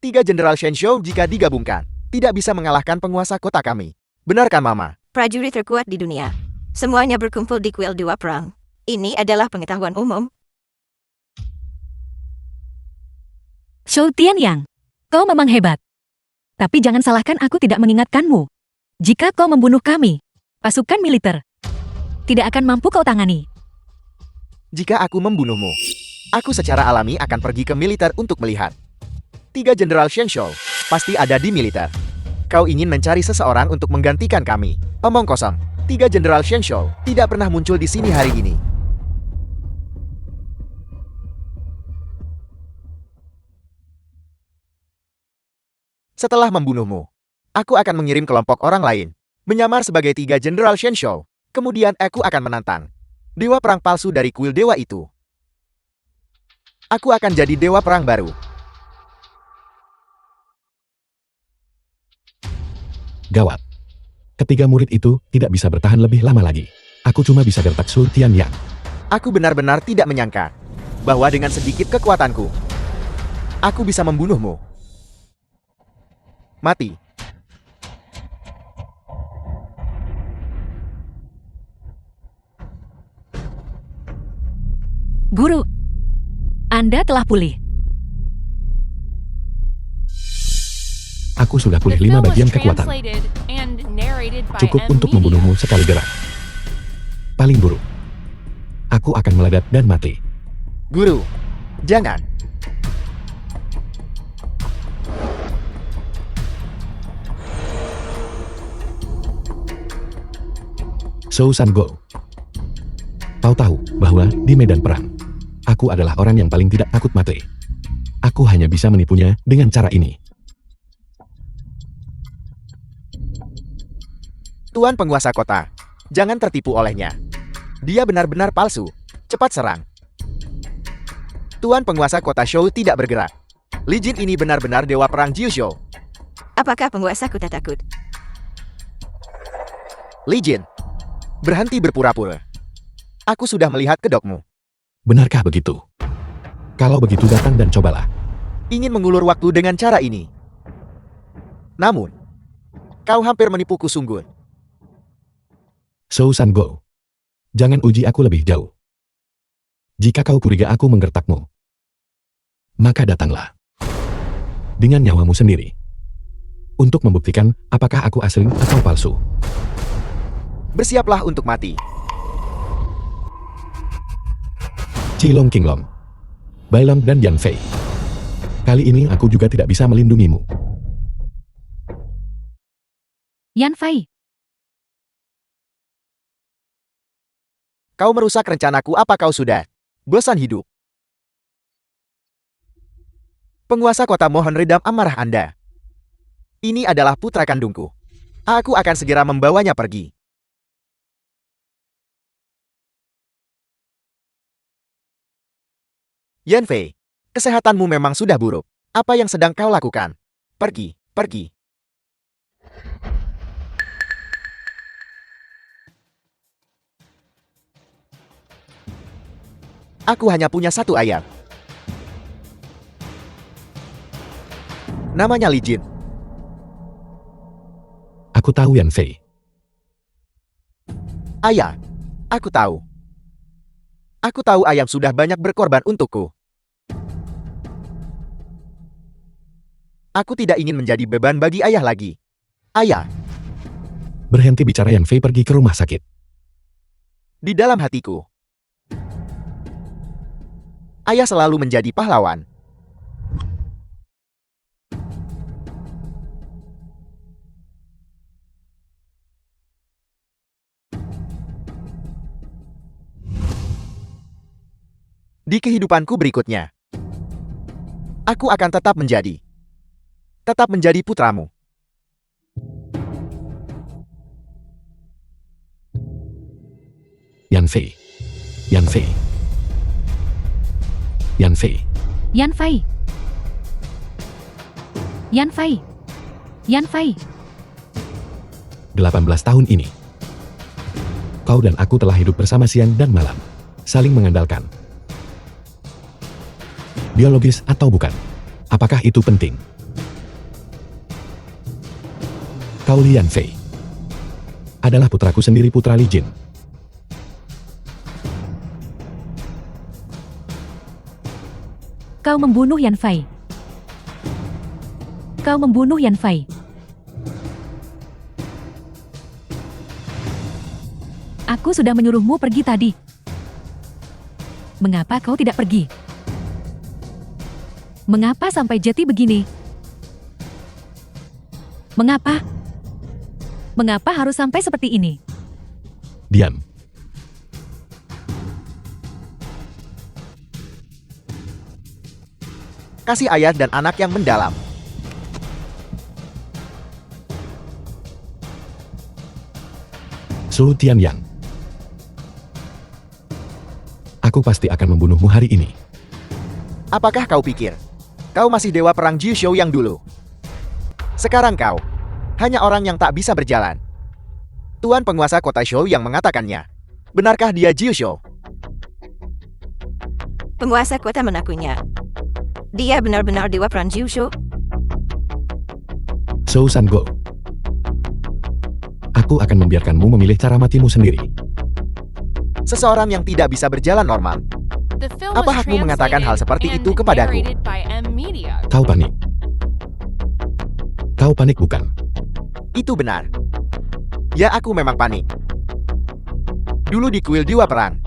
3 Jenderal Shenshou jika digabungkan tidak bisa mengalahkan penguasa kota kami. Benar kan, Mama? Prajurit terkuat di dunia. Semuanya berkumpul di kuil Dewa Perang. Ini adalah pengetahuan umum. Shou Tianyang, kau memang hebat. Tapi jangan salahkan aku tidak mengingatkanmu. Jika kau membunuh kami, pasukan militer tidak akan mampu kau tangani. Jika aku membunuhmu, aku secara alami akan pergi ke militer untuk melihat. 3 Jenderal Shenshou pasti ada di militer. Kau ingin mencari seseorang untuk menggantikan kami. Omong kosong. 3 Jenderal Shenshou tidak pernah muncul di sini hari ini. Setelah membunuhmu, aku akan mengirim kelompok orang lain menyamar sebagai 3 Jenderal Shenshou. Kemudian aku akan menantang dewa perang palsu dari kuil dewa itu. Aku akan jadi dewa perang baru. Gawat. Ketiga murid itu tidak bisa bertahan lebih lama lagi. Aku cuma bisa gertak Su Tianyang. Aku benar-benar tidak menyangka bahwa dengan sedikit kekuatanku, aku bisa membunuhmu. Mati. Guru, Anda telah pulih. Aku sudah The pulih 5 film was bagian kekuatan. translated and narrated by Cukup M untuk Media. membunuhmu sekali gerak. Paling buruk, aku akan meledak dan mati. Guru, jangan. Shou Sango. Kau tahu bahwa di medan perang, aku adalah orang yang paling tidak takut mati. Aku hanya bisa menipunya dengan cara ini. Tuan penguasa kota, jangan tertipu olehnya. Dia benar-benar palsu. Cepat serang. Tuan penguasa kota Shou tidak bergerak. Li Jin ini benar-benar dewa perang Jiushou. Apakah penguasaku tak takut? Li Jin, berhenti berpura-pura. Aku sudah melihat kedokmu. Benarkah begitu? Kalau begitu datang dan cobalah. Ingin mengulur waktu dengan cara ini. Namun, kau hampir menipuku sungguh. So San Go. Jangan uji aku lebih jauh. Jika kau curiga aku menggertakmu, maka datanglah. Dengan nyawamu sendiri. Untuk membuktikan apakah aku asli atau palsu. Bersiaplah untuk mati. Cilong Kinglong, Bailong dan Yan Fei. Kali ini aku juga tidak bisa melindungimu. Yan Fei, Kau merusak rencanaku, apa kau sudah bosan hidup? Penguasa kota, mohon redam amarah Anda. Ini adalah putra kandungku. Aku akan segera membawanya pergi. Yan Fei, kesehatanmu memang sudah buruk. Apa yang sedang kau lakukan? Pergi, pergi. Aku hanya punya satu ayam. Namanya Li Jin. Aku tahu Yan Fei. Ayah, aku tahu. Aku tahu ayam sudah banyak berkorban untukku. Aku tidak ingin menjadi beban bagi ayah lagi. Ayah, Berhenti bicara, Yan Fei pergi ke rumah sakit. di dalam hatiku, ayah selalu menjadi pahlawan. Di kehidupanku berikutnya, aku akan tetap menjadi putramu. Yan Fei. Yan Fei. Yan Fei. Yan Fei. Yan Fei. Yan Fei. 18 tahun ini. Kau dan aku telah hidup bersama siang dan malam. Saling mengandalkan. Biologis atau bukan? Apakah itu penting? Kau Li Yan Fei adalah putraku sendiri, putra Li Jin. Kau membunuh Yan Fei. Kau membunuh Yan Fei. Aku sudah menyuruhmu pergi tadi. Mengapa kau tidak pergi? Mengapa sampai jeti begini? Mengapa? Mengapa harus sampai seperti ini? Diam. Kasih ayah dan anak yang mendalam. Su Tianyang. Aku pasti akan membunuhmu hari ini. Apakah kau pikir kau masih dewa perang Jiushou yang dulu? Sekarang kau hanya orang yang tak bisa berjalan. Tuan penguasa kota Shou yang mengatakannya. Benarkah dia Jiushou? Penguasa kota menakunya. Dia benar-benar dewa perang Jiushou. So San Go. Aku akan membiarkanmu memilih cara matimu sendiri. Seseorang yang tidak bisa berjalan normal. The film Apa was hakmu mengatakan hal seperti translated itu and kepadaku? narrated by M Media. Kau panik. Kau panik bukan? Itu benar. Ya, aku memang panik. Dulu di kuil Dewa Perang,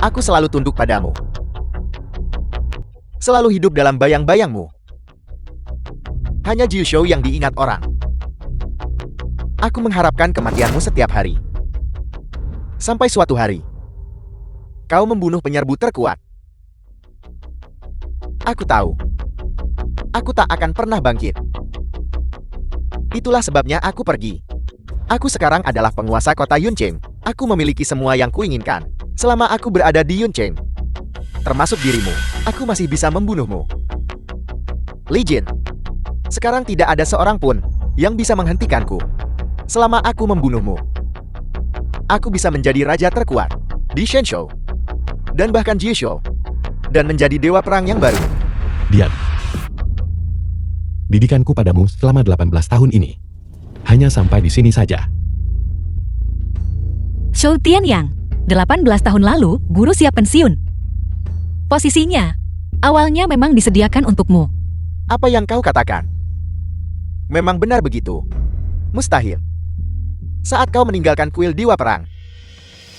aku selalu tunduk padamu. Selalu hidup dalam bayang-bayangmu. Hanya Jiushou yang diingat orang. Aku mengharapkan kematianmu setiap hari. Sampai suatu hari, kau membunuh penyerbu terkuat. Aku tahu. Aku tak akan pernah bangkit. Itulah sebabnya aku pergi. Aku sekarang adalah penguasa kota Yuncheng. Aku memiliki semua yang kuinginkan. Selama aku berada di Yuncheng, termasuk dirimu, aku masih bisa membunuhmu. Li Jin, Sekarang tidak ada seorang pun yang bisa menghentikanku. Selama aku membunuhmu, aku bisa menjadi raja terkuat di Shenzhou dan bahkan Jishou dan menjadi dewa perang yang baru. Diam. Didikanku padamu selama 18 tahun ini hanya sampai di sini saja. Shou Tianyang, 18 tahun lalu, guru siap pensiun. Posisinya, awalnya memang disediakan untukmu. Apa yang kau katakan memang benar begitu? Mustahil. Saat kau meninggalkan kuil Dewa Perang,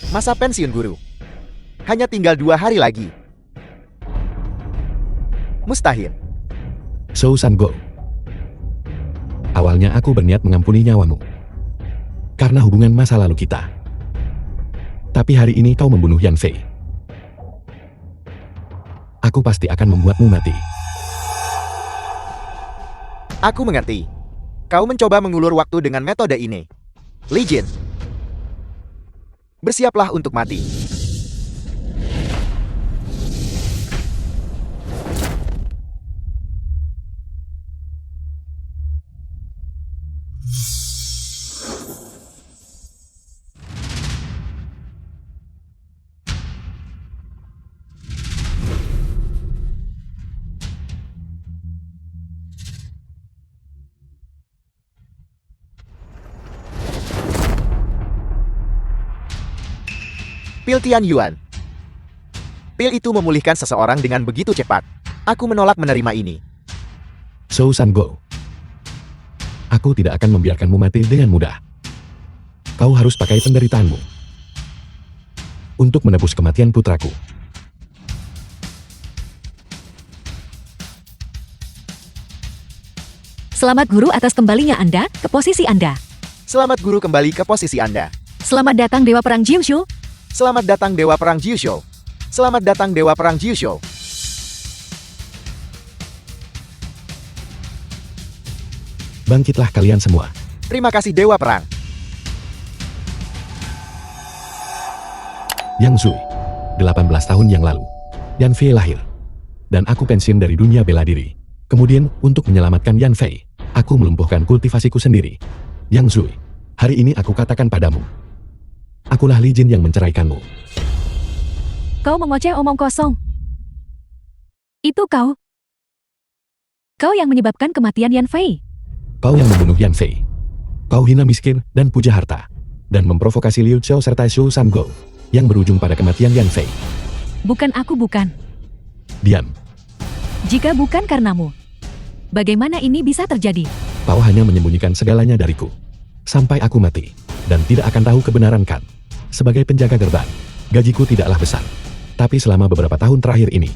masa pensiun guru hanya tinggal 2 hari lagi. Mustahil. Shou Sango. Awalnya aku berniat mengampuni nyawamu karena hubungan masa lalu kita. Tapi hari ini kau membunuh Yan Fei. Aku pasti akan membuatmu mati. Aku mengerti. Kau mencoba mengulur waktu dengan metode ini. Li Jin, bersiaplah untuk mati. Pil Tian Yuan. Pil itu memulihkan seseorang dengan begitu cepat. Aku menolak menerima ini. Shou Sango. Aku tidak akan membiarkanmu mati dengan mudah. Kau harus pakai penderitaanmu untuk menebus kematian putraku. Selamat guru atas kembalinya Anda ke posisi Anda. Selamat guru kembali ke posisi Anda. Selamat datang Dewa Perang Jiushu. Selamat datang Dewa Perang Jishou. Selamat datang Dewa Perang Jishou. Bangkitlah kalian semua. Terima kasih Dewa Perang. Yang Zui. 18 tahun yang lalu, Yan Fei lahir. Dan aku pensiun dari dunia bela diri. Kemudian, untuk menyelamatkan Yan Fei, aku melumpuhkan kultivasiku sendiri. Yang Zui, hari ini aku katakan padamu, akulah Li Jin yang menceraikanmu. Kau mengoceh omong kosong. Itu kau. Kau yang menyebabkan kematian Yan Fei. Kau yang membunuh Yan Fei. Kau hina miskin dan puja harta. Dan memprovokasi Liu Xiao serta Shou Sango yang berujung pada kematian Yan Fei. Bukan aku bukan. Diam. Jika bukan karenamu, bagaimana ini bisa terjadi? Kau hanya menyembunyikan segalanya dariku. Sampai aku mati. Dan tidak akan tahu kebenaran kan. Sebagai penjaga gerbang, gajiku tidaklah besar. Tapi selama beberapa tahun terakhir ini,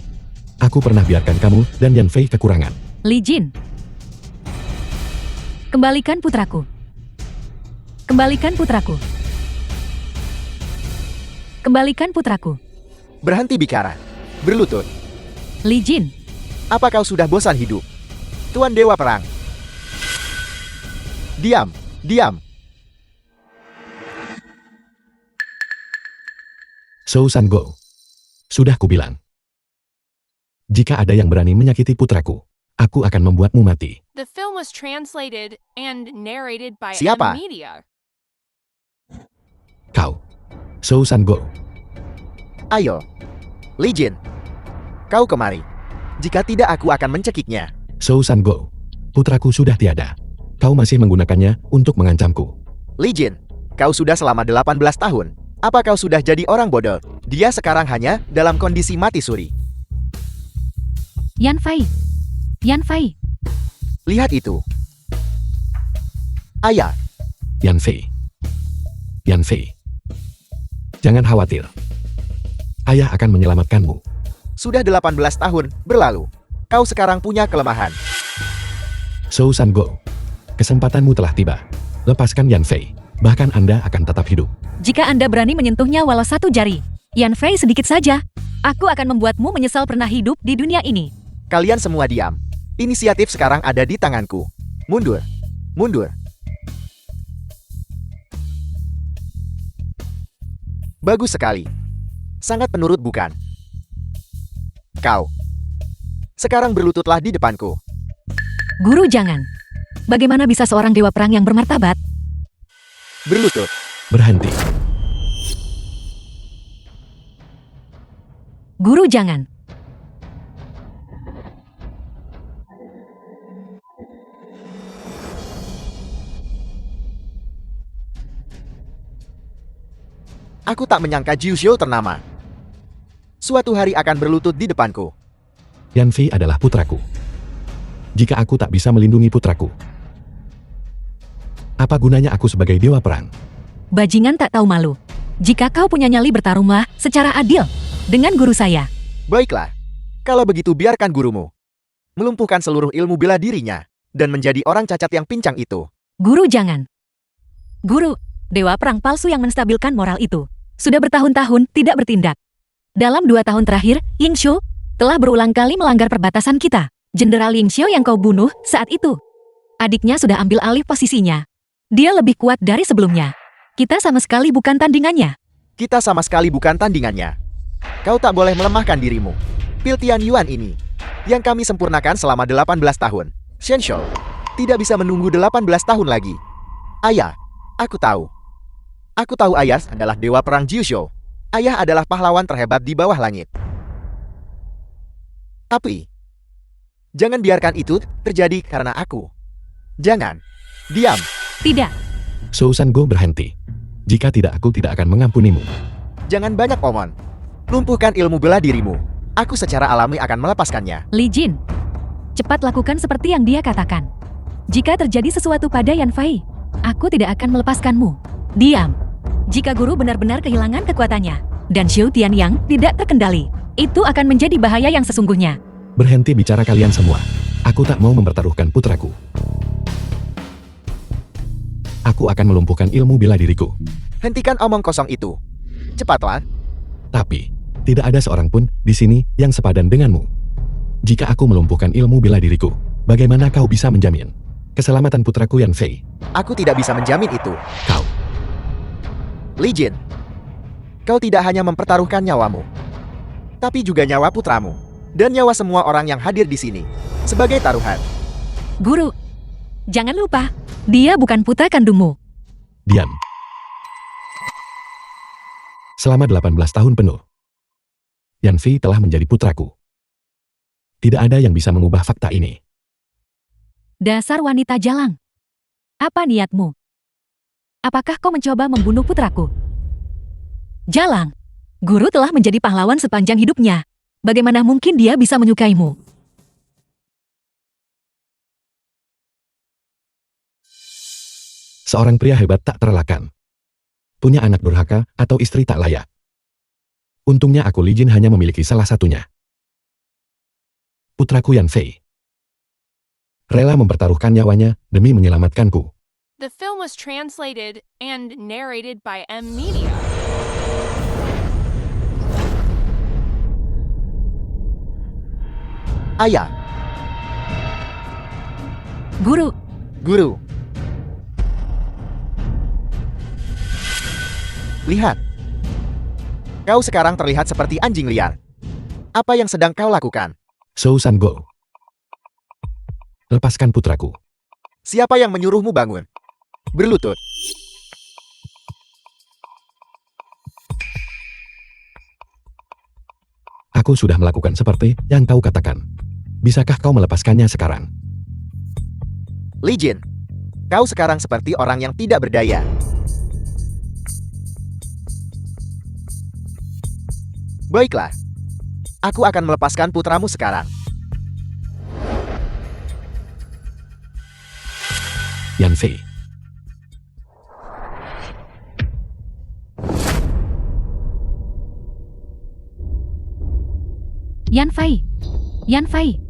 aku pernah biarkan kamu dan Yan Fei kekurangan. Li Jin. Kembalikan putraku. Kembalikan putraku. Kembalikan putraku. Berhenti bicara. Berlutut. Li Jin. Apa kau sudah bosan hidup? Tuan Dewa Perang. Diam. Diam. Shou Sango. Sudah kubilang. Jika ada yang berani menyakiti putraku, aku akan membuatmu mati. The film was translated and narrated by Siapa? M Media. Kau. Shou Sango. Ayo. Li Jin. Kau kemari. Jika tidak aku akan mencekiknya. Shou Sango. Putraku sudah tiada. Kau masih menggunakannya untuk mengancamku. Li Jin. Kau sudah selama 18 tahun. Apa kau sudah jadi orang bodoh? Dia sekarang hanya dalam kondisi mati suri. Yan Fei. Yan Fei. Lihat itu. Ayah. Yan Fei. Yan Fei. Jangan khawatir. Ayah akan menyelamatkanmu. Sudah 18 tahun berlalu. Kau sekarang punya kelemahan. Shou Sango. Kesempatanmu telah tiba. Lepaskan Yan Fei. Bahkan Anda akan tetap hidup. Jika Anda berani menyentuhnya walau satu jari, Yan Fei sedikit saja, aku akan membuatmu menyesal pernah hidup di dunia ini. Kalian semua diam. Inisiatif sekarang ada di tanganku. Mundur. Mundur. Bagus sekali. Sangat penurut bukan? Kau. Sekarang berlututlah di depanku. Guru jangan. Bagaimana bisa seorang dewa perang yang bermartabat? Berlutut. Berhenti. Guru jangan. Aku tak menyangka Jiuxiu ternama. Suatu hari akan berlutut di depanku. Yanfei adalah putraku. Jika aku tak bisa melindungi putraku, apa gunanya aku sebagai dewa perang? Bajingan tak tahu malu. Jika kau punya nyali bertarunglah secara adil dengan guru saya. Baiklah. Kalau begitu biarkan gurumu melumpuhkan seluruh ilmu bela dirinya dan menjadi orang cacat yang pincang itu. Guru jangan. Guru, dewa perang palsu yang menstabilkan moral itu sudah bertahun-tahun tidak bertindak. Dalam 2 tahun terakhir, Yingxiu telah berulang kali melanggar perbatasan kita. Jenderal Yingxiu yang kau bunuh saat itu, adiknya sudah ambil alih posisinya. Dia lebih kuat dari sebelumnya. Kita sama sekali bukan tandingannya. Kita sama sekali bukan tandingannya. Kau tak boleh melemahkan dirimu. Piltian Yuan ini, yang kami sempurnakan selama 18 tahun. Shenshou tidak bisa menunggu 18 tahun lagi. Ayah, aku tahu. Aku tahu ayah adalah dewa perang Jiuxiu. Ayah adalah pahlawan terhebat di bawah langit. Tapi, jangan biarkan itu terjadi karena aku. Jangan. Diam. Tidak. Shou Sango berhenti. Jika tidak, aku tidak akan mengampunimu. Jangan banyak omong. Lumpuhkan ilmu bela dirimu. Aku secara alami akan melepaskannya. Li Jin, cepat lakukan seperti yang dia katakan. Jika terjadi sesuatu pada Yanfei, aku tidak akan melepaskanmu. Diam. Jika guru benar-benar kehilangan kekuatannya, dan Xiu Tianyang tidak terkendali, itu akan menjadi bahaya yang sesungguhnya. Berhenti bicara kalian semua. Aku tak mau mempertaruhkan putraku. Aku akan melumpuhkan ilmu bela diriku. Hentikan omong kosong itu. Cepatlah. Tapi, tidak ada seorang pun di sini yang sepadan denganmu. Jika aku melumpuhkan ilmu bela diriku, bagaimana kau bisa menjamin keselamatan putraku Yanfei? Aku tidak bisa menjamin itu. Kau, Li Jin, kau tidak hanya mempertaruhkan nyawamu, tapi juga nyawa putramu, dan nyawa semua orang yang hadir di sini, sebagai taruhan. Guru, jangan lupa, dia bukan putra kandungmu. diam. Selama 18 tahun penuh, Yanfei telah menjadi putraku. Tidak ada yang bisa mengubah fakta ini. Dasar wanita jalang. Apa niatmu? Apakah kau mencoba membunuh putraku? Jalang, guru telah menjadi pahlawan sepanjang hidupnya. Bagaimana mungkin dia bisa menyukaimu? Seorang pria hebat tak terelakkan. Punya anak durhaka atau istri tak layak. Untungnya aku Li Jin hanya memiliki salah satunya. Putraku Yanfei rela mempertaruhkan nyawanya demi menyelamatkanku. The film was translated and narrated by M Media. Ayah, Guru, guru. Lihat. Kau sekarang terlihat seperti anjing liar. Apa yang sedang kau lakukan? Shou Sango, lepaskan putraku. Siapa yang menyuruhmu bangun? Berlutut. Aku sudah melakukan seperti yang kau katakan. Bisakah kau melepaskannya sekarang? Li Jin, kau sekarang seperti orang yang tidak berdaya. Baiklah. Aku akan melepaskan putramu sekarang. Yanfei, Yanfei, Yanfei.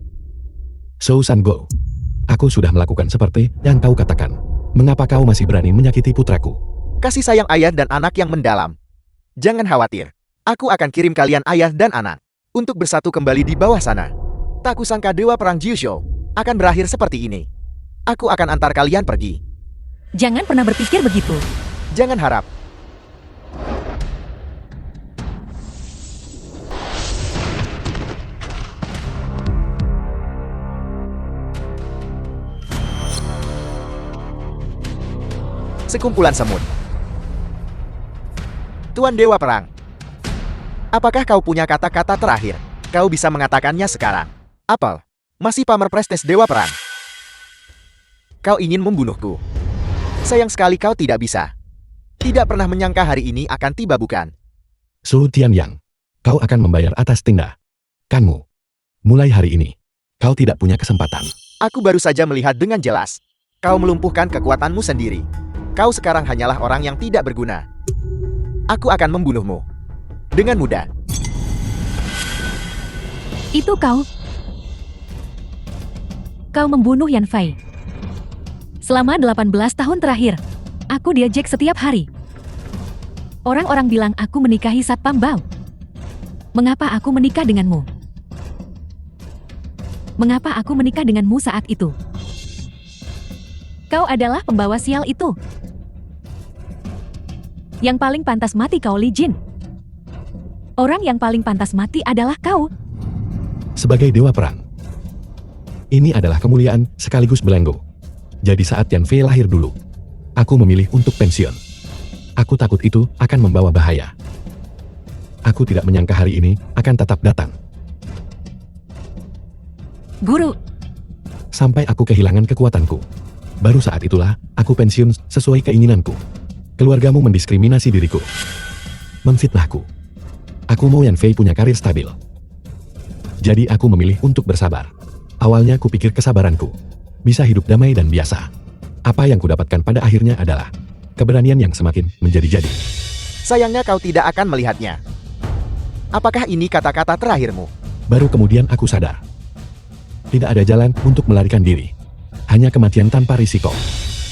Shou Sango, aku sudah melakukan seperti yang kau katakan. Mengapa kau masih berani menyakiti putraku? Kasih sayang ayah dan anak yang mendalam. Jangan khawatir. Aku akan kirim kalian ayah dan anak untuk bersatu kembali di bawah sana. Tak kusangka dewa perang Jiuxiu akan berakhir seperti ini. Aku akan antar kalian pergi. Jangan pernah berpikir begitu. Jangan harap. Sekumpulan semut. Tuan Dewa Perang. Apakah kau punya kata-kata terakhir? Kau bisa mengatakannya sekarang. Apel, masih pamer prestes Dewa Perang. Kau ingin membunuhku. Sayang sekali kau tidak bisa. Tidak pernah menyangka hari ini akan tiba, bukan? Su Tianyang, kau akan membayar atas tindakanmu. Mulai hari ini, kau tidak punya kesempatan. Aku baru saja melihat dengan jelas. Kau melumpuhkan kekuatanmu sendiri. Kau sekarang hanyalah orang yang tidak berguna. Aku akan membunuhmu. Dengan mudah. Itu kau. Kau membunuh Yan Fei. Selama 18 tahun terakhir, aku diejek setiap hari. Orang-orang bilang aku menikahi Satpam Bao. Mengapa aku menikah denganmu? Mengapa aku menikah denganmu saat itu? Kau adalah pembawa sial itu. Yang paling pantas mati kau, Li Jin. Orang yang paling pantas mati adalah kau. Sebagai Dewa Perang, ini adalah kemuliaan sekaligus belenggu. Jadi saat Yan Fei lahir dulu, aku memilih untuk pensiun. Aku takut itu akan membawa bahaya. Aku tidak menyangka hari ini akan tetap datang. Guru, Sampai aku kehilangan kekuatanku. Baru saat itulah aku pensiun sesuai keinginanku. Keluargamu mendiskriminasi diriku. Memfitnahku. Aku mau Yan Fei punya karir stabil. Jadi aku memilih untuk bersabar. Awalnya kupikir kesabaranku bisa hidup damai dan biasa. Apa yang kudapatkan pada akhirnya adalah keberanian yang semakin menjadi-jadi. Sayangnya kau tidak akan melihatnya. Apakah ini kata-kata terakhirmu? Baru kemudian aku sadar. Tidak ada jalan untuk melarikan diri. Hanya kematian tanpa risiko.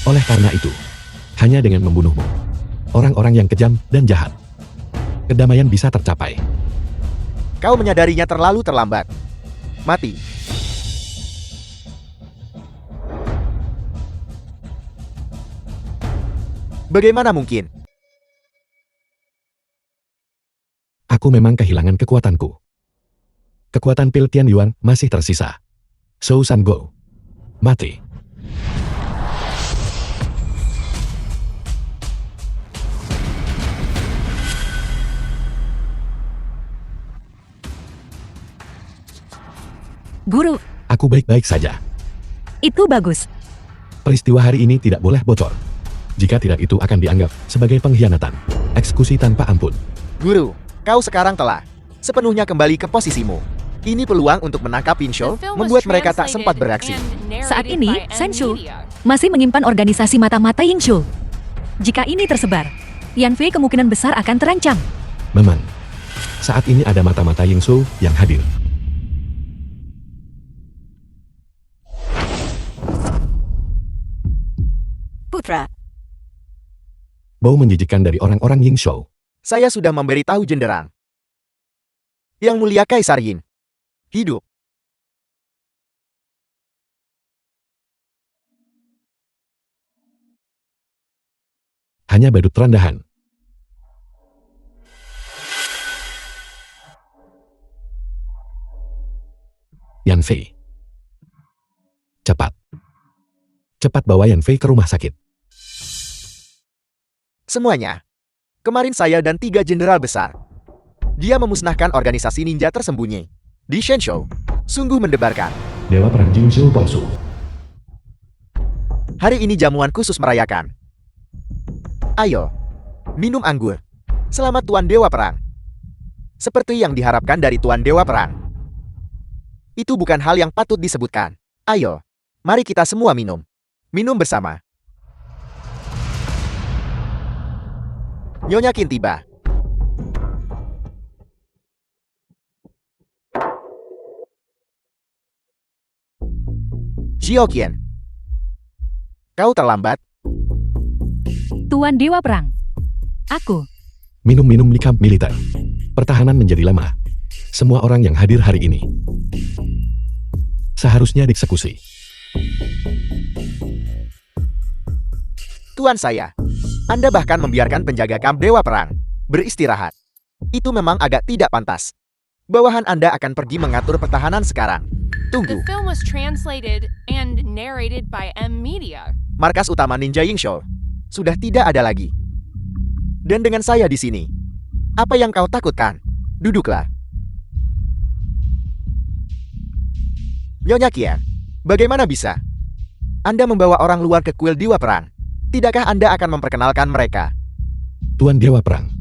Oleh karena itu, hanya dengan membunuhmu, orang-orang yang kejam dan jahat, kedamaian bisa tercapai. Kau menyadarinya terlalu terlambat. Mati. Bagaimana mungkin? Aku memang kehilangan kekuatanku. Kekuatan Pil Tian Yuan masih tersisa. Shou San Go. Mati. guru, Aku baik-baik saja. itu bagus. Peristiwa hari ini tidak boleh bocor. Jika tidak itu akan dianggap sebagai pengkhianatan. Eksekusi tanpa ampun. Guru, kau sekarang telah sepenuhnya kembali ke posisimu. Ini peluang untuk menangkap Pinsho, The film was membuat mereka tak translated sempat bereaksi. and narrated Saat ini, by M Senshu Media. masih menyimpan organisasi mata-mata Yingshu. Jika ini tersebar, Yan Fei kemungkinan besar akan terancam. Memang, saat ini ada mata-mata Yingsu yang hadir. Putra, Bau menjijikkan dari orang-orang Yingzhou. Saya sudah memberitahu Jenderang. Yang Mulia Kaisar Yin. Hidup. Hanya badut rendahan. Yan Fei. Cepat. Cepat bawa Yan Fei ke rumah sakit. Semuanya. Kemarin saya dan 3 jenderal besar. Dia memusnahkan organisasi ninja tersembunyi. Di Shenzhou. Sungguh mendebarkan. Dewa Perang Jingzhou palsu. Hari ini jamuan khusus merayakan. Ayo. Minum anggur. Selamat Tuan Dewa Perang. Seperti yang diharapkan dari Tuan Dewa Perang. Itu bukan hal yang patut disebutkan. Ayo. Mari kita semua minum. Minum bersama. Nyonya Qin tiba. Xiao Qian. Kau terlambat. Tuan Dewa Perang. Aku. Minum-minum di kamp militer. Pertahanan menjadi lemah. Semua orang yang hadir hari ini seharusnya dieksekusi. Tuan saya. Anda bahkan membiarkan penjaga kamp Dewa Perang beristirahat. Itu memang agak tidak pantas. Bawahan Anda akan pergi mengatur pertahanan sekarang. The Tunggu. film was translated and narrated by M Media. Markas utama Ninja Yingzhou. sudah tidak ada lagi. Dan dengan saya di sini, apa yang kau takutkan? Duduklah. Nyonya Qian, bagaimana bisa? Anda membawa orang luar ke kuil Dewa Perang. Tidakkah Anda akan memperkenalkan mereka? Tuan Dewa Perang.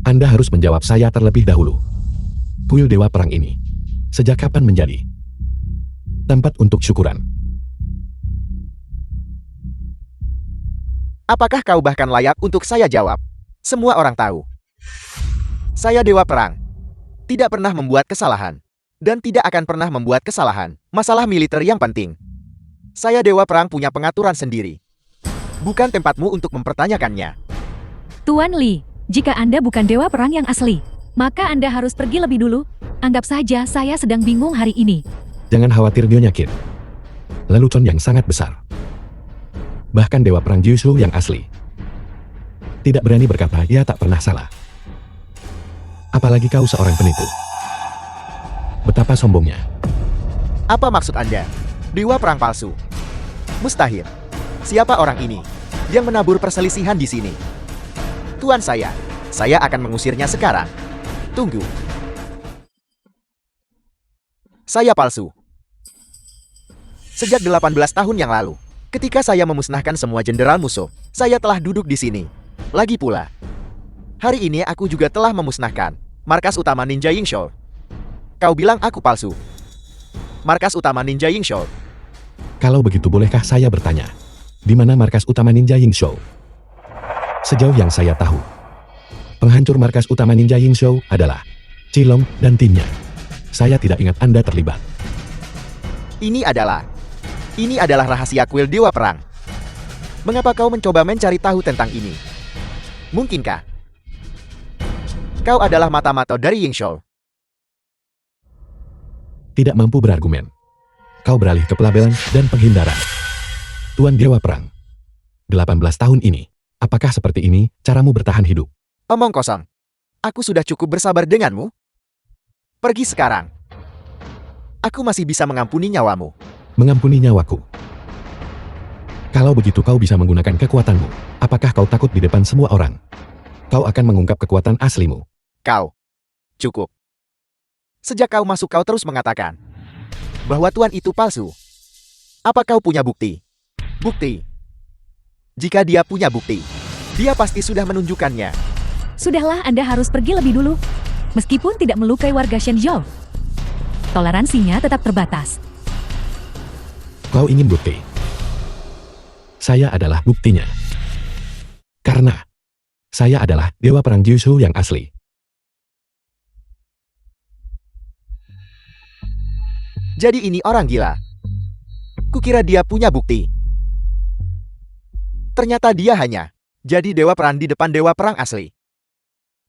Anda harus menjawab saya terlebih dahulu. Kuil Dewa Perang ini, sejak kapan menjadi tempat untuk syukuran? Apakah kau bahkan layak untuk saya jawab? Semua orang tahu. Saya Dewa Perang. Tidak pernah membuat kesalahan. Dan tidak akan pernah membuat kesalahan. Masalah militer yang penting. Saya Dewa Perang punya pengaturan sendiri. Bukan tempatmu untuk mempertanyakannya. Tuan Li, jika Anda bukan Dewa Perang yang asli, maka Anda harus pergi lebih dulu. Anggap saja saya sedang bingung hari ini. Jangan khawatir Nyonya Qian. Lelucon yang sangat besar. Bahkan Dewa Perang Jiushu yang asli tidak berani berkata ia tak pernah salah. Apalagi kau seorang penipu. Betapa sombongnya. Apa maksud Anda? Dewa Perang palsu? Mustahil. Siapa orang ini yang menabur perselisihan di sini? Tuan saya akan mengusirnya sekarang. Tunggu. Saya palsu. Sejak 18 tahun yang lalu, ketika saya memusnahkan semua jenderal musuh, saya telah duduk di sini. Lagi pula, hari ini aku juga telah memusnahkan markas utama Ninja Yingshou. Kau bilang aku palsu. Markas utama Ninja Yingshou. Kalau begitu bolehkah saya bertanya, di mana markas utama Ninja Yingshou? Sejauh yang saya tahu, penghancur markas utama Ninja Yingshou adalah Cilong dan timnya. Saya tidak ingat Anda terlibat. Ini adalah rahasia kuil Dewa Perang. Mengapa kau mencoba mencari tahu tentang ini? Mungkinkah kau adalah mata-mata dari Yingshou? Tidak mampu berargumen. Kau beralih ke pelabelan dan penghindaran. Tuan Dewa Perang. 18 tahun ini, apakah seperti ini caramu bertahan hidup? Omong kosong. Aku sudah cukup bersabar denganmu. Pergi sekarang. Aku masih bisa mengampuni nyawamu. Mengampuni nyawaku. Kalau begitu kau bisa menggunakan kekuatanmu. Apakah kau takut di depan semua orang? Kau akan mengungkap kekuatan aslimu. Kau. Cukup. Sejak kau masuk kau terus mengatakan bahwa Tuan itu palsu. Apa kau punya bukti? Bukti. Jika dia punya bukti, dia pasti sudah menunjukkannya. Sudahlah, Anda harus pergi lebih dulu. Meskipun tidak melukai warga Shenzhou, toleransinya tetap terbatas. Kau ingin bukti? Saya adalah buktinya. Karena saya adalah Dewa Perang Jiushu yang asli. Jadi ini orang gila. Kukira dia punya bukti. Ternyata dia hanya jadi Dewa Perang di depan Dewa Perang asli.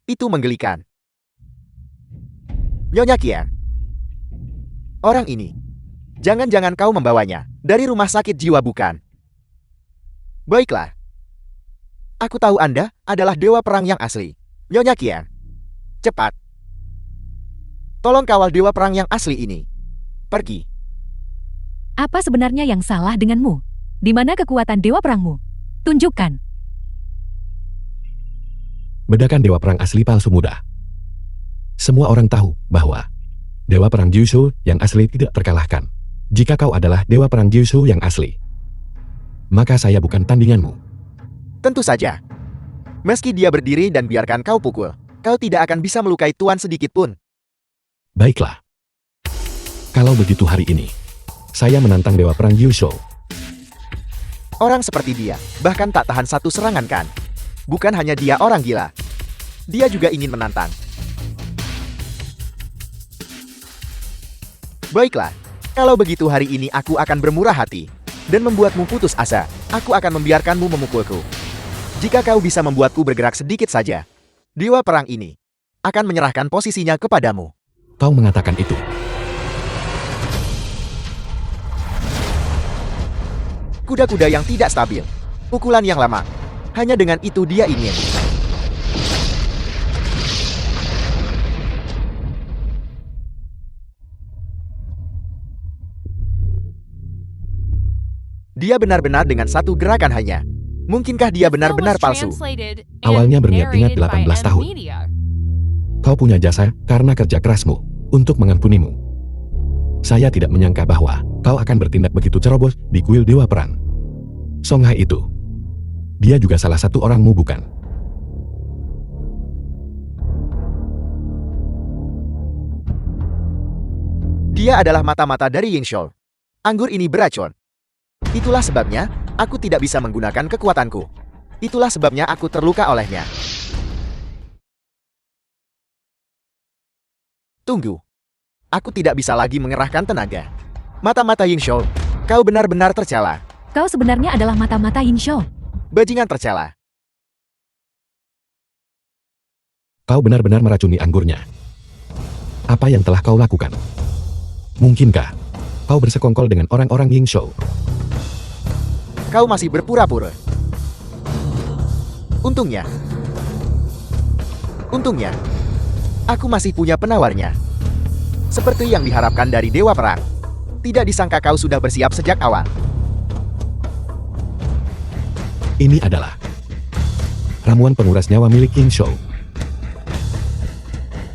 Itu menggelikan. Nyonya Qian. Orang ini. Jangan-jangan kau membawanya dari rumah sakit jiwa bukan? Baiklah. Aku tahu Anda adalah Dewa Perang yang asli. Nyonya Qian. Cepat. Tolong kawal Dewa Perang yang asli ini. Pergi. Apa sebenarnya yang salah denganmu? Di mana kekuatan Dewa Perangmu? Tunjukkan. Bedakan Dewa Perang asli palsu mudah. Semua orang tahu bahwa Dewa Perang Jiushu yang asli tidak terkalahkan. Jika kau adalah Dewa Perang Jiushu yang asli, maka saya bukan tandinganmu. Tentu saja. Meski dia berdiri dan biarkan kau pukul, kau tidak akan bisa melukai Tuan sedikit pun. Baiklah. Kalau begitu hari ini, saya menantang Dewa Perang Jiushu. Orang seperti dia, bahkan tak tahan satu serangan kan? Bukan hanya dia orang gila. Dia juga ingin menantang. Baiklah, kalau begitu hari ini aku akan bermurah hati dan membuatmu putus asa. Aku akan membiarkanmu memukulku. Jika kau bisa membuatku bergerak sedikit saja, Dewa Perang ini akan menyerahkan posisinya kepadamu. Kau mengatakan itu. Kuda-kuda yang tidak stabil. Pukulan yang lama. Hanya dengan itu dia ingin. Dia benar-benar dengan satu gerakan hanya Mungkinkah dia The film benar-benar was palsu? translated and Awalnya berniat ingat narrated by 18 tahun. M-Media. Kau punya jasa karena kerja kerasmu untuk mengampunimu. Saya tidak menyangka bahwa kau akan bertindak begitu ceroboh di kuil Dewa Perang. Song Hai itu. Dia juga salah satu orangmu, bukan? Dia adalah mata-mata dari Yingxiu. Anggur ini beracun. Itulah sebabnya aku tidak bisa menggunakan kekuatanku. Itulah sebabnya aku terluka olehnya. Tunggu. Aku tidak bisa lagi mengerahkan tenaga. Mata-mata Yingxiu, kau benar-benar tercela. Kau sebenarnya adalah mata-mata Yingxiu. Bajingan tercela. Kau benar-benar meracuni anggurnya. Apa yang telah kau lakukan? Mungkinkah kau bersekongkol dengan orang-orang Yingxiu? Kau masih berpura-pura. Untungnya, aku masih punya penawarnya. Seperti yang diharapkan dari Dewa Perang. Tidak disangka kau sudah bersiap sejak awal. Ini adalah ramuan penguras nyawa milik Yingxiu.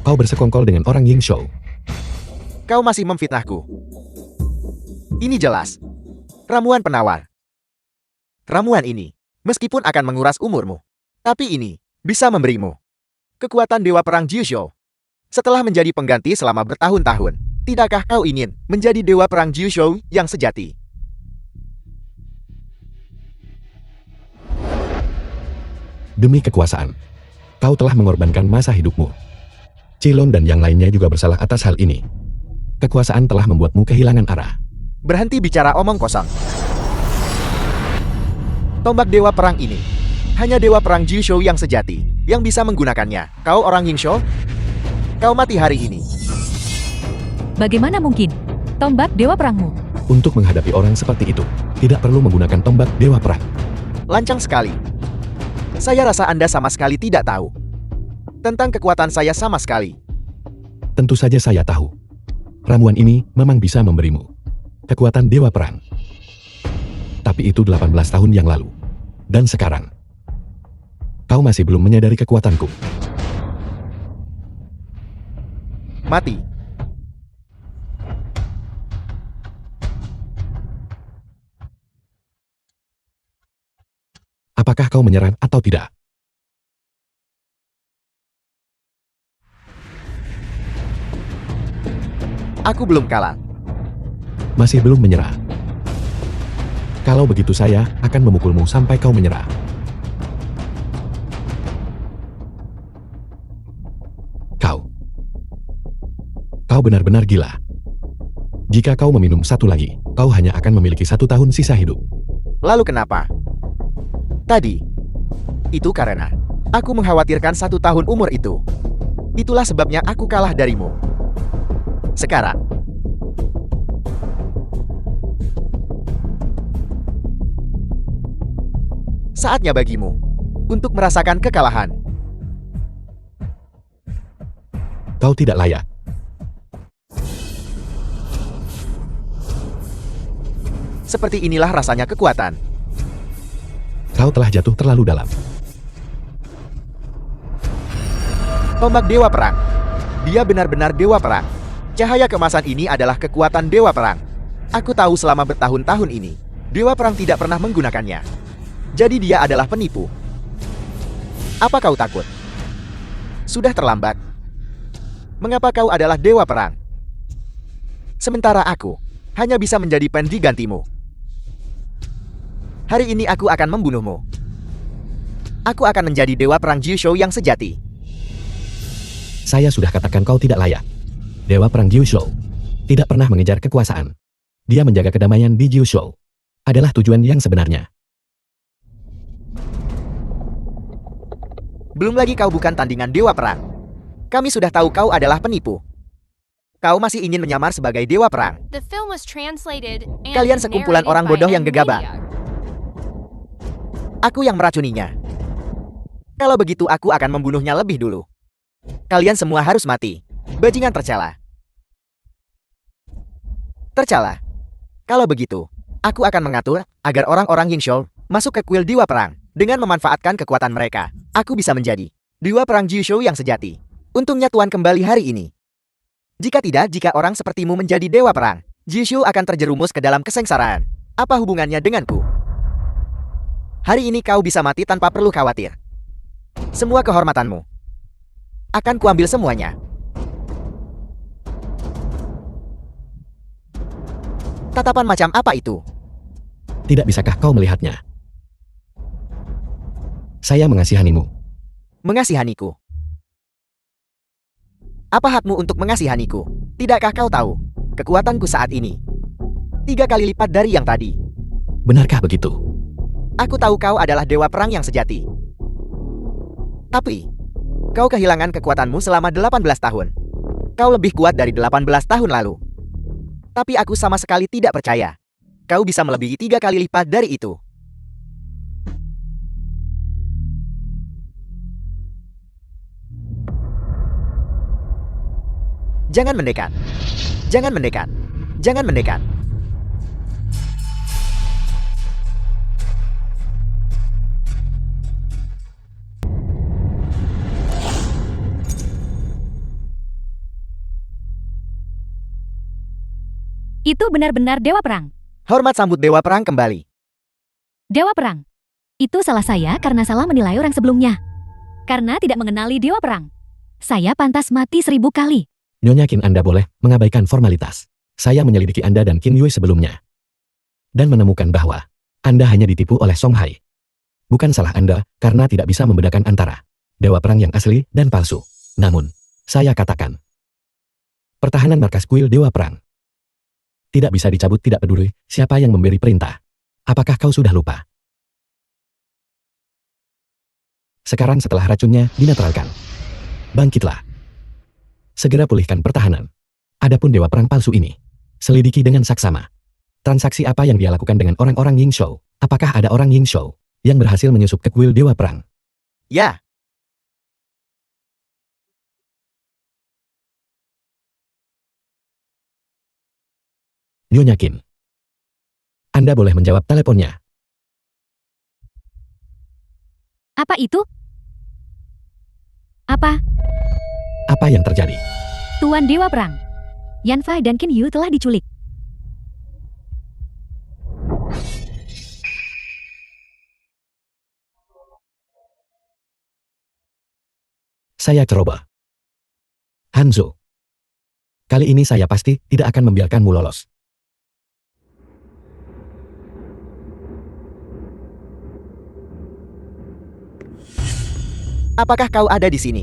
Kau bersekongkol dengan orang Yingxiu. Kau masih memfitnahku. Ini jelas. Ramuan penawar. Ramuan ini, meskipun akan menguras umurmu, tapi ini bisa memberimu kekuatan Dewa Perang Jiuxiu. Setelah menjadi pengganti selama bertahun-tahun, tidakkah kau ingin menjadi Dewa Perang Jiuxiu yang sejati? Demi kekuasaan, kau telah mengorbankan masa hidupmu. Cilon dan yang lainnya juga bersalah atas hal ini. Kekuasaan telah membuatmu kehilangan arah. Berhenti bicara omong kosong. Tombak Dewa Perang ini hanya Dewa Perang Jiuxiu yang sejati yang bisa menggunakannya. Kau orang Yingxiu? Kau mati hari ini. Bagaimana mungkin? Tombak Dewa Perangmu. Untuk menghadapi orang seperti itu, tidak perlu menggunakan tombak Dewa Perang. Lancang sekali. Saya rasa Anda sama sekali tidak tahu tentang kekuatan saya sama sekali. Tentu saja saya tahu. Ramuan ini memang bisa memberimu kekuatan Dewa Perang. Tapi itu 18 tahun yang lalu. Dan sekarang, kau masih belum menyadari kekuatanku. Mati. Apakah kau menyerah atau tidak? Aku belum kalah. Masih belum menyerah. Kalau begitu saya akan memukulmu sampai kau menyerah. Kau benar-benar gila. Jika kau meminum satu lagi, kau hanya akan memiliki 1 tahun sisa hidup. Lalu kenapa? Tadi. Itu karena aku mengkhawatirkan 1 tahun umur itu. Itulah sebabnya aku kalah darimu. Sekarang. Saatnya bagimu untuk merasakan kekalahan. Kau tidak layak. Seperti inilah rasanya kekuatan. Kau telah jatuh terlalu dalam. Tombak Dewa Perang. Dia benar-benar Dewa Perang. Cahaya kemasan ini adalah kekuatan Dewa Perang. Aku tahu selama bertahun-tahun ini, Dewa Perang tidak pernah menggunakannya. Jadi dia adalah penipu. Apa kau takut? Sudah terlambat. Mengapa kau adalah Dewa Perang? Sementara aku hanya bisa menjadi penggantimu. Hari ini aku akan membunuhmu. Aku akan menjadi Dewa Perang Jiuxiu yang sejati. Saya sudah katakan kau tidak layak. Dewa Perang Jiuxiu tidak pernah mengejar kekuasaan. Dia menjaga kedamaian di Jiuxiu. Adalah tujuan yang sebenarnya. Belum lagi kau bukan tandingan Dewa Perang. Kami sudah tahu kau adalah penipu. Kau masih ingin menyamar sebagai Dewa Perang. The film was translated and Kalian sekumpulan narrated orang by bodoh yang gegabah. M-Media. Aku yang meracuninya. Kalau begitu aku akan membunuhnya lebih dulu. Kalian semua harus mati. Bajingan tercela. Tercela. Kalau begitu, aku akan mengatur agar orang-orang Yingxiu Masuk ke kuil Dewa Perang. Dengan memanfaatkan kekuatan mereka, aku bisa menjadi Dewa Perang Jisoo yang sejati. Untungnya Tuan kembali hari ini. Jika tidak, jika orang sepertimu menjadi Dewa Perang, Jisoo akan terjerumus ke dalam kesengsaraan. Apa hubungannya denganku? Hari ini kau bisa mati tanpa perlu khawatir. Semua kehormatanmu akan kuambil semuanya. Tatapan macam apa itu? Tidak bisakah kau melihatnya? Saya mengasihanimu. Mengasihaniku. Apa hakmu untuk mengasihaniku? Tidakkah kau tahu kekuatanku saat ini 3 kali lipat dari yang tadi? Benarkah begitu? Aku tahu kau adalah Dewa Perang yang sejati. Tapi, kau kehilangan kekuatanmu selama 18 tahun. Kau lebih kuat dari 18 tahun lalu. Tapi aku sama sekali tidak percaya. Kau bisa melebihi 3 kali lipat dari itu. Jangan mendekat. Jangan mendekat. Jangan mendekat. Itu benar-benar Dewa Perang. Hormat sambut Dewa Perang kembali. Dewa Perang. Itu salah saya karena salah menilai orang sebelumnya. Karena tidak mengenali Dewa Perang. Saya pantas mati 1000 kali. Nyonya Qin, Anda boleh mengabaikan formalitas. Saya menyelidiki Anda dan Qin Yue sebelumnya. Dan menemukan bahwa Anda hanya ditipu oleh Song Hai. Bukan salah Anda karena tidak bisa membedakan antara Dewa Perang yang asli dan palsu. Namun, saya katakan, pertahanan markas kuil Dewa Perang tidak bisa dicabut, tidak peduli siapa yang memberi perintah. Apakah kau sudah lupa? Sekarang setelah racunnya dinetralkan, bangkitlah. Segera pulihkan pertahanan. Adapun Dewa Perang palsu ini, selidiki dengan saksama. Transaksi apa yang dia lakukan dengan orang-orang Yingzhou? Apakah ada orang Yingzhou yang berhasil menyusup ke kuil Dewa Perang? Ya. Nyonya Qin, Anda boleh menjawab teleponnya. Apa itu? Apa? Apa yang terjadi? Tuan Dewa Perang. Yan Fai dan Qin Yu telah diculik. Saya ceroboh. Hanzo. Kali ini saya pasti tidak akan membiarkanmu lolos. Apakah kau ada di sini?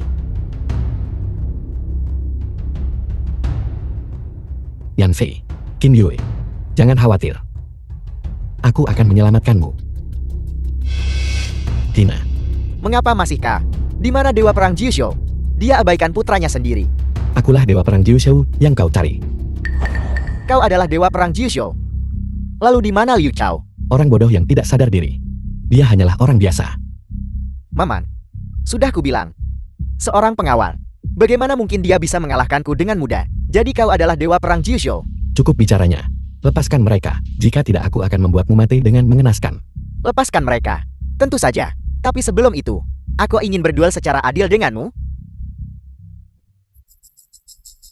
Yan Fei, Qin Yue, jangan khawatir. Aku akan menyelamatkanmu. Tina, Mengapa masih kah? Di mana Dewa Perang Jisoo? Dia abaikan putranya sendiri. akulah Dewa Perang Jisoo yang kau cari. Kau adalah Dewa Perang Jisoo. Lalu di mana Liu Chao? Orang bodoh yang tidak sadar diri. Dia hanyalah orang biasa. Maman, sudah kubilang. Seorang pengawal. Bagaimana mungkin dia bisa mengalahkanku dengan mudah? Jadi kau adalah Dewa Perang Jisoo. Cukup bicaranya. Lepaskan mereka. Jika tidak, aku akan membuatmu mati dengan mengenaskan. Lepaskan mereka. Tentu saja. Tapi sebelum itu, aku ingin berduel secara adil denganmu.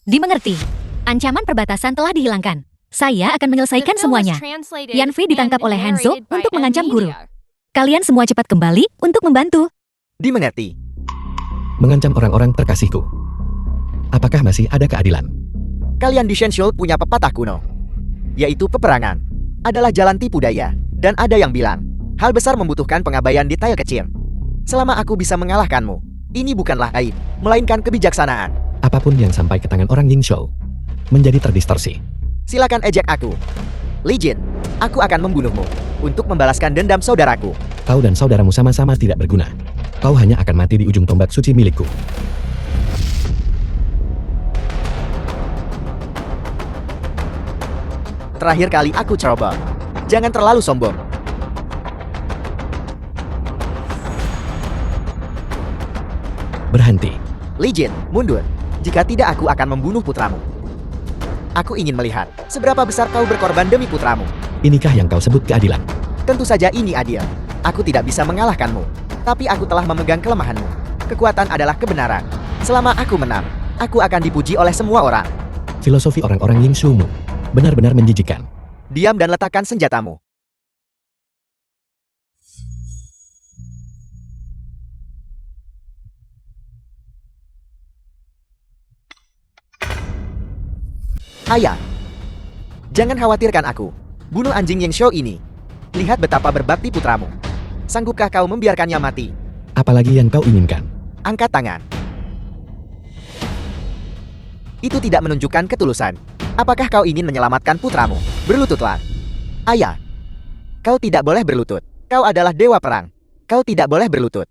Dimengerti. Ancaman perbatasan telah dihilangkan. Saya akan menyelesaikan semuanya. Yan Fei ditangkap oleh Hanzo untuk mengancam guru. Kalian semua cepat kembali untuk membantu. Dimengerti. Mengancam orang-orang terkasihku. Apakah masih ada keadilan? Kalian di Shenshou punya pepatah kuno, yaitu peperangan adalah jalan tipu daya. Dan ada yang bilang, hal besar membutuhkan pengabaian detail kecil. Selama aku bisa mengalahkanmu, ini bukanlah aib, melainkan kebijaksanaan. Apapun yang sampai ke tangan orang Yingzhou menjadi terdistorsi. Silakan ejek aku. Li Jin, aku akan membunuhmu untuk membalaskan dendam saudaraku. Kau dan saudaramu sama-sama tidak berguna. Kau hanya akan mati di ujung tombak suci milikku. Terakhir kali aku coba. Jangan terlalu sombong. Berhenti. Li Jin, mundur. Jika tidak, aku akan membunuh putramu. Aku ingin melihat seberapa besar kau berkorban demi putramu. Inikah yang kau sebut keadilan? Tentu saja ini adil. Aku tidak bisa mengalahkanmu. Tapi aku telah memegang kelemahanmu. Kekuatan adalah kebenaran. Selama aku menang, aku akan dipuji oleh semua orang. Filosofi orang-orang Yingxu-mu benar-benar menjijikkan. Diam dan letakkan senjatamu. Ayah, jangan khawatirkan aku. Bunuh anjing Yingxiu ini. Lihat betapa berbakti putramu. Sanggupkah kau membiarkannya mati? Apalagi yang kau inginkan? Angkat tangan. Itu tidak menunjukkan ketulusan. Apakah kau ingin menyelamatkan putramu? Berlututlah. Ayah, kau tidak boleh berlutut. Kau adalah dewa perang. Kau tidak boleh berlutut.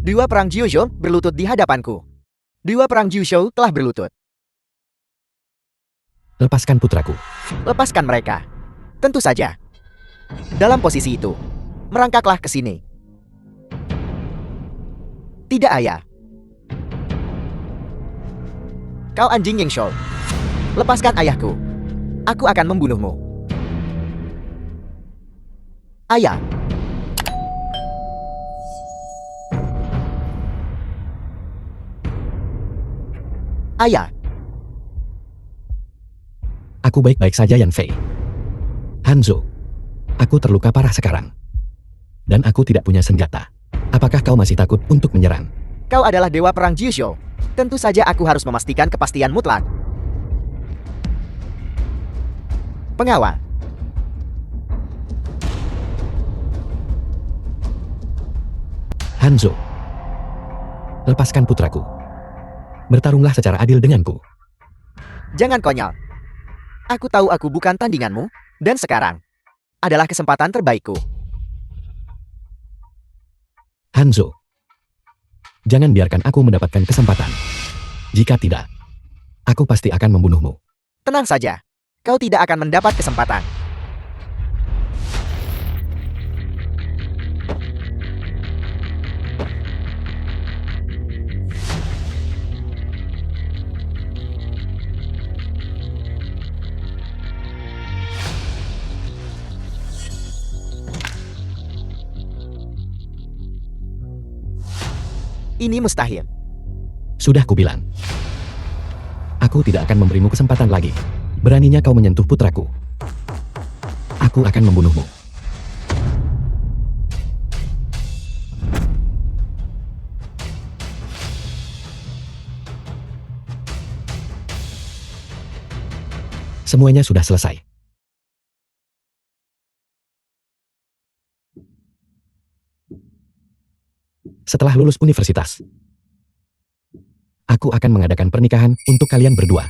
Dewa perang Jiuzhou berlutut di hadapanku. Dewa perang Jiuzhou telah berlutut. Lepaskan putraku. Lepaskan mereka. Tentu saja. Dalam posisi itu, merangkaklah ke sini. Tidak, ayah. Kau anjing Yingxiu. Lepaskan ayahku. Aku akan membunuhmu. Ayah. Ayah. Aku baik-baik saja, Yan Fei. Hanzo, aku terluka parah sekarang. Dan aku tidak punya senjata. Apakah kau masih takut untuk menyerang? Kau adalah dewa perang Jiuzhou. Tentu saja aku harus memastikan kepastian mutlak. Pengawal. Hanzo, lepaskan putraku. Bertarunglah secara adil denganku. Jangan konyol. Aku tahu aku bukan tandinganmu, dan sekarang adalah kesempatan terbaikku. Hanzo, jangan biarkan aku mendapatkan kesempatan. Jika tidak, aku pasti akan membunuhmu. Tenang saja. Kau tidak akan mendapat kesempatan. Ini mustahil. Sudah kubilang. Aku tidak akan memberimu kesempatan lagi. Beraninya kau menyentuh putraku. Aku akan membunuhmu. Semuanya sudah selesai. Setelah lulus universitas, aku akan mengadakan pernikahan untuk kalian berdua.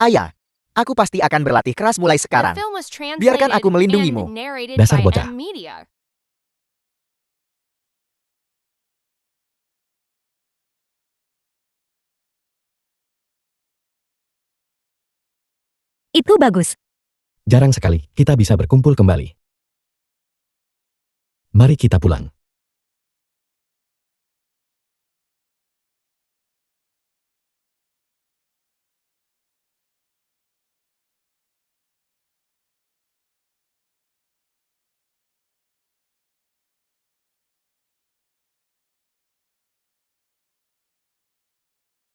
Ayah, aku pasti akan berlatih keras mulai The sekarang. film was translated Biarkan aku melindungimu. and narrated Dasar by bocah. M Media. Itu bagus. Jarang sekali kita bisa berkumpul kembali. Mari kita pulang.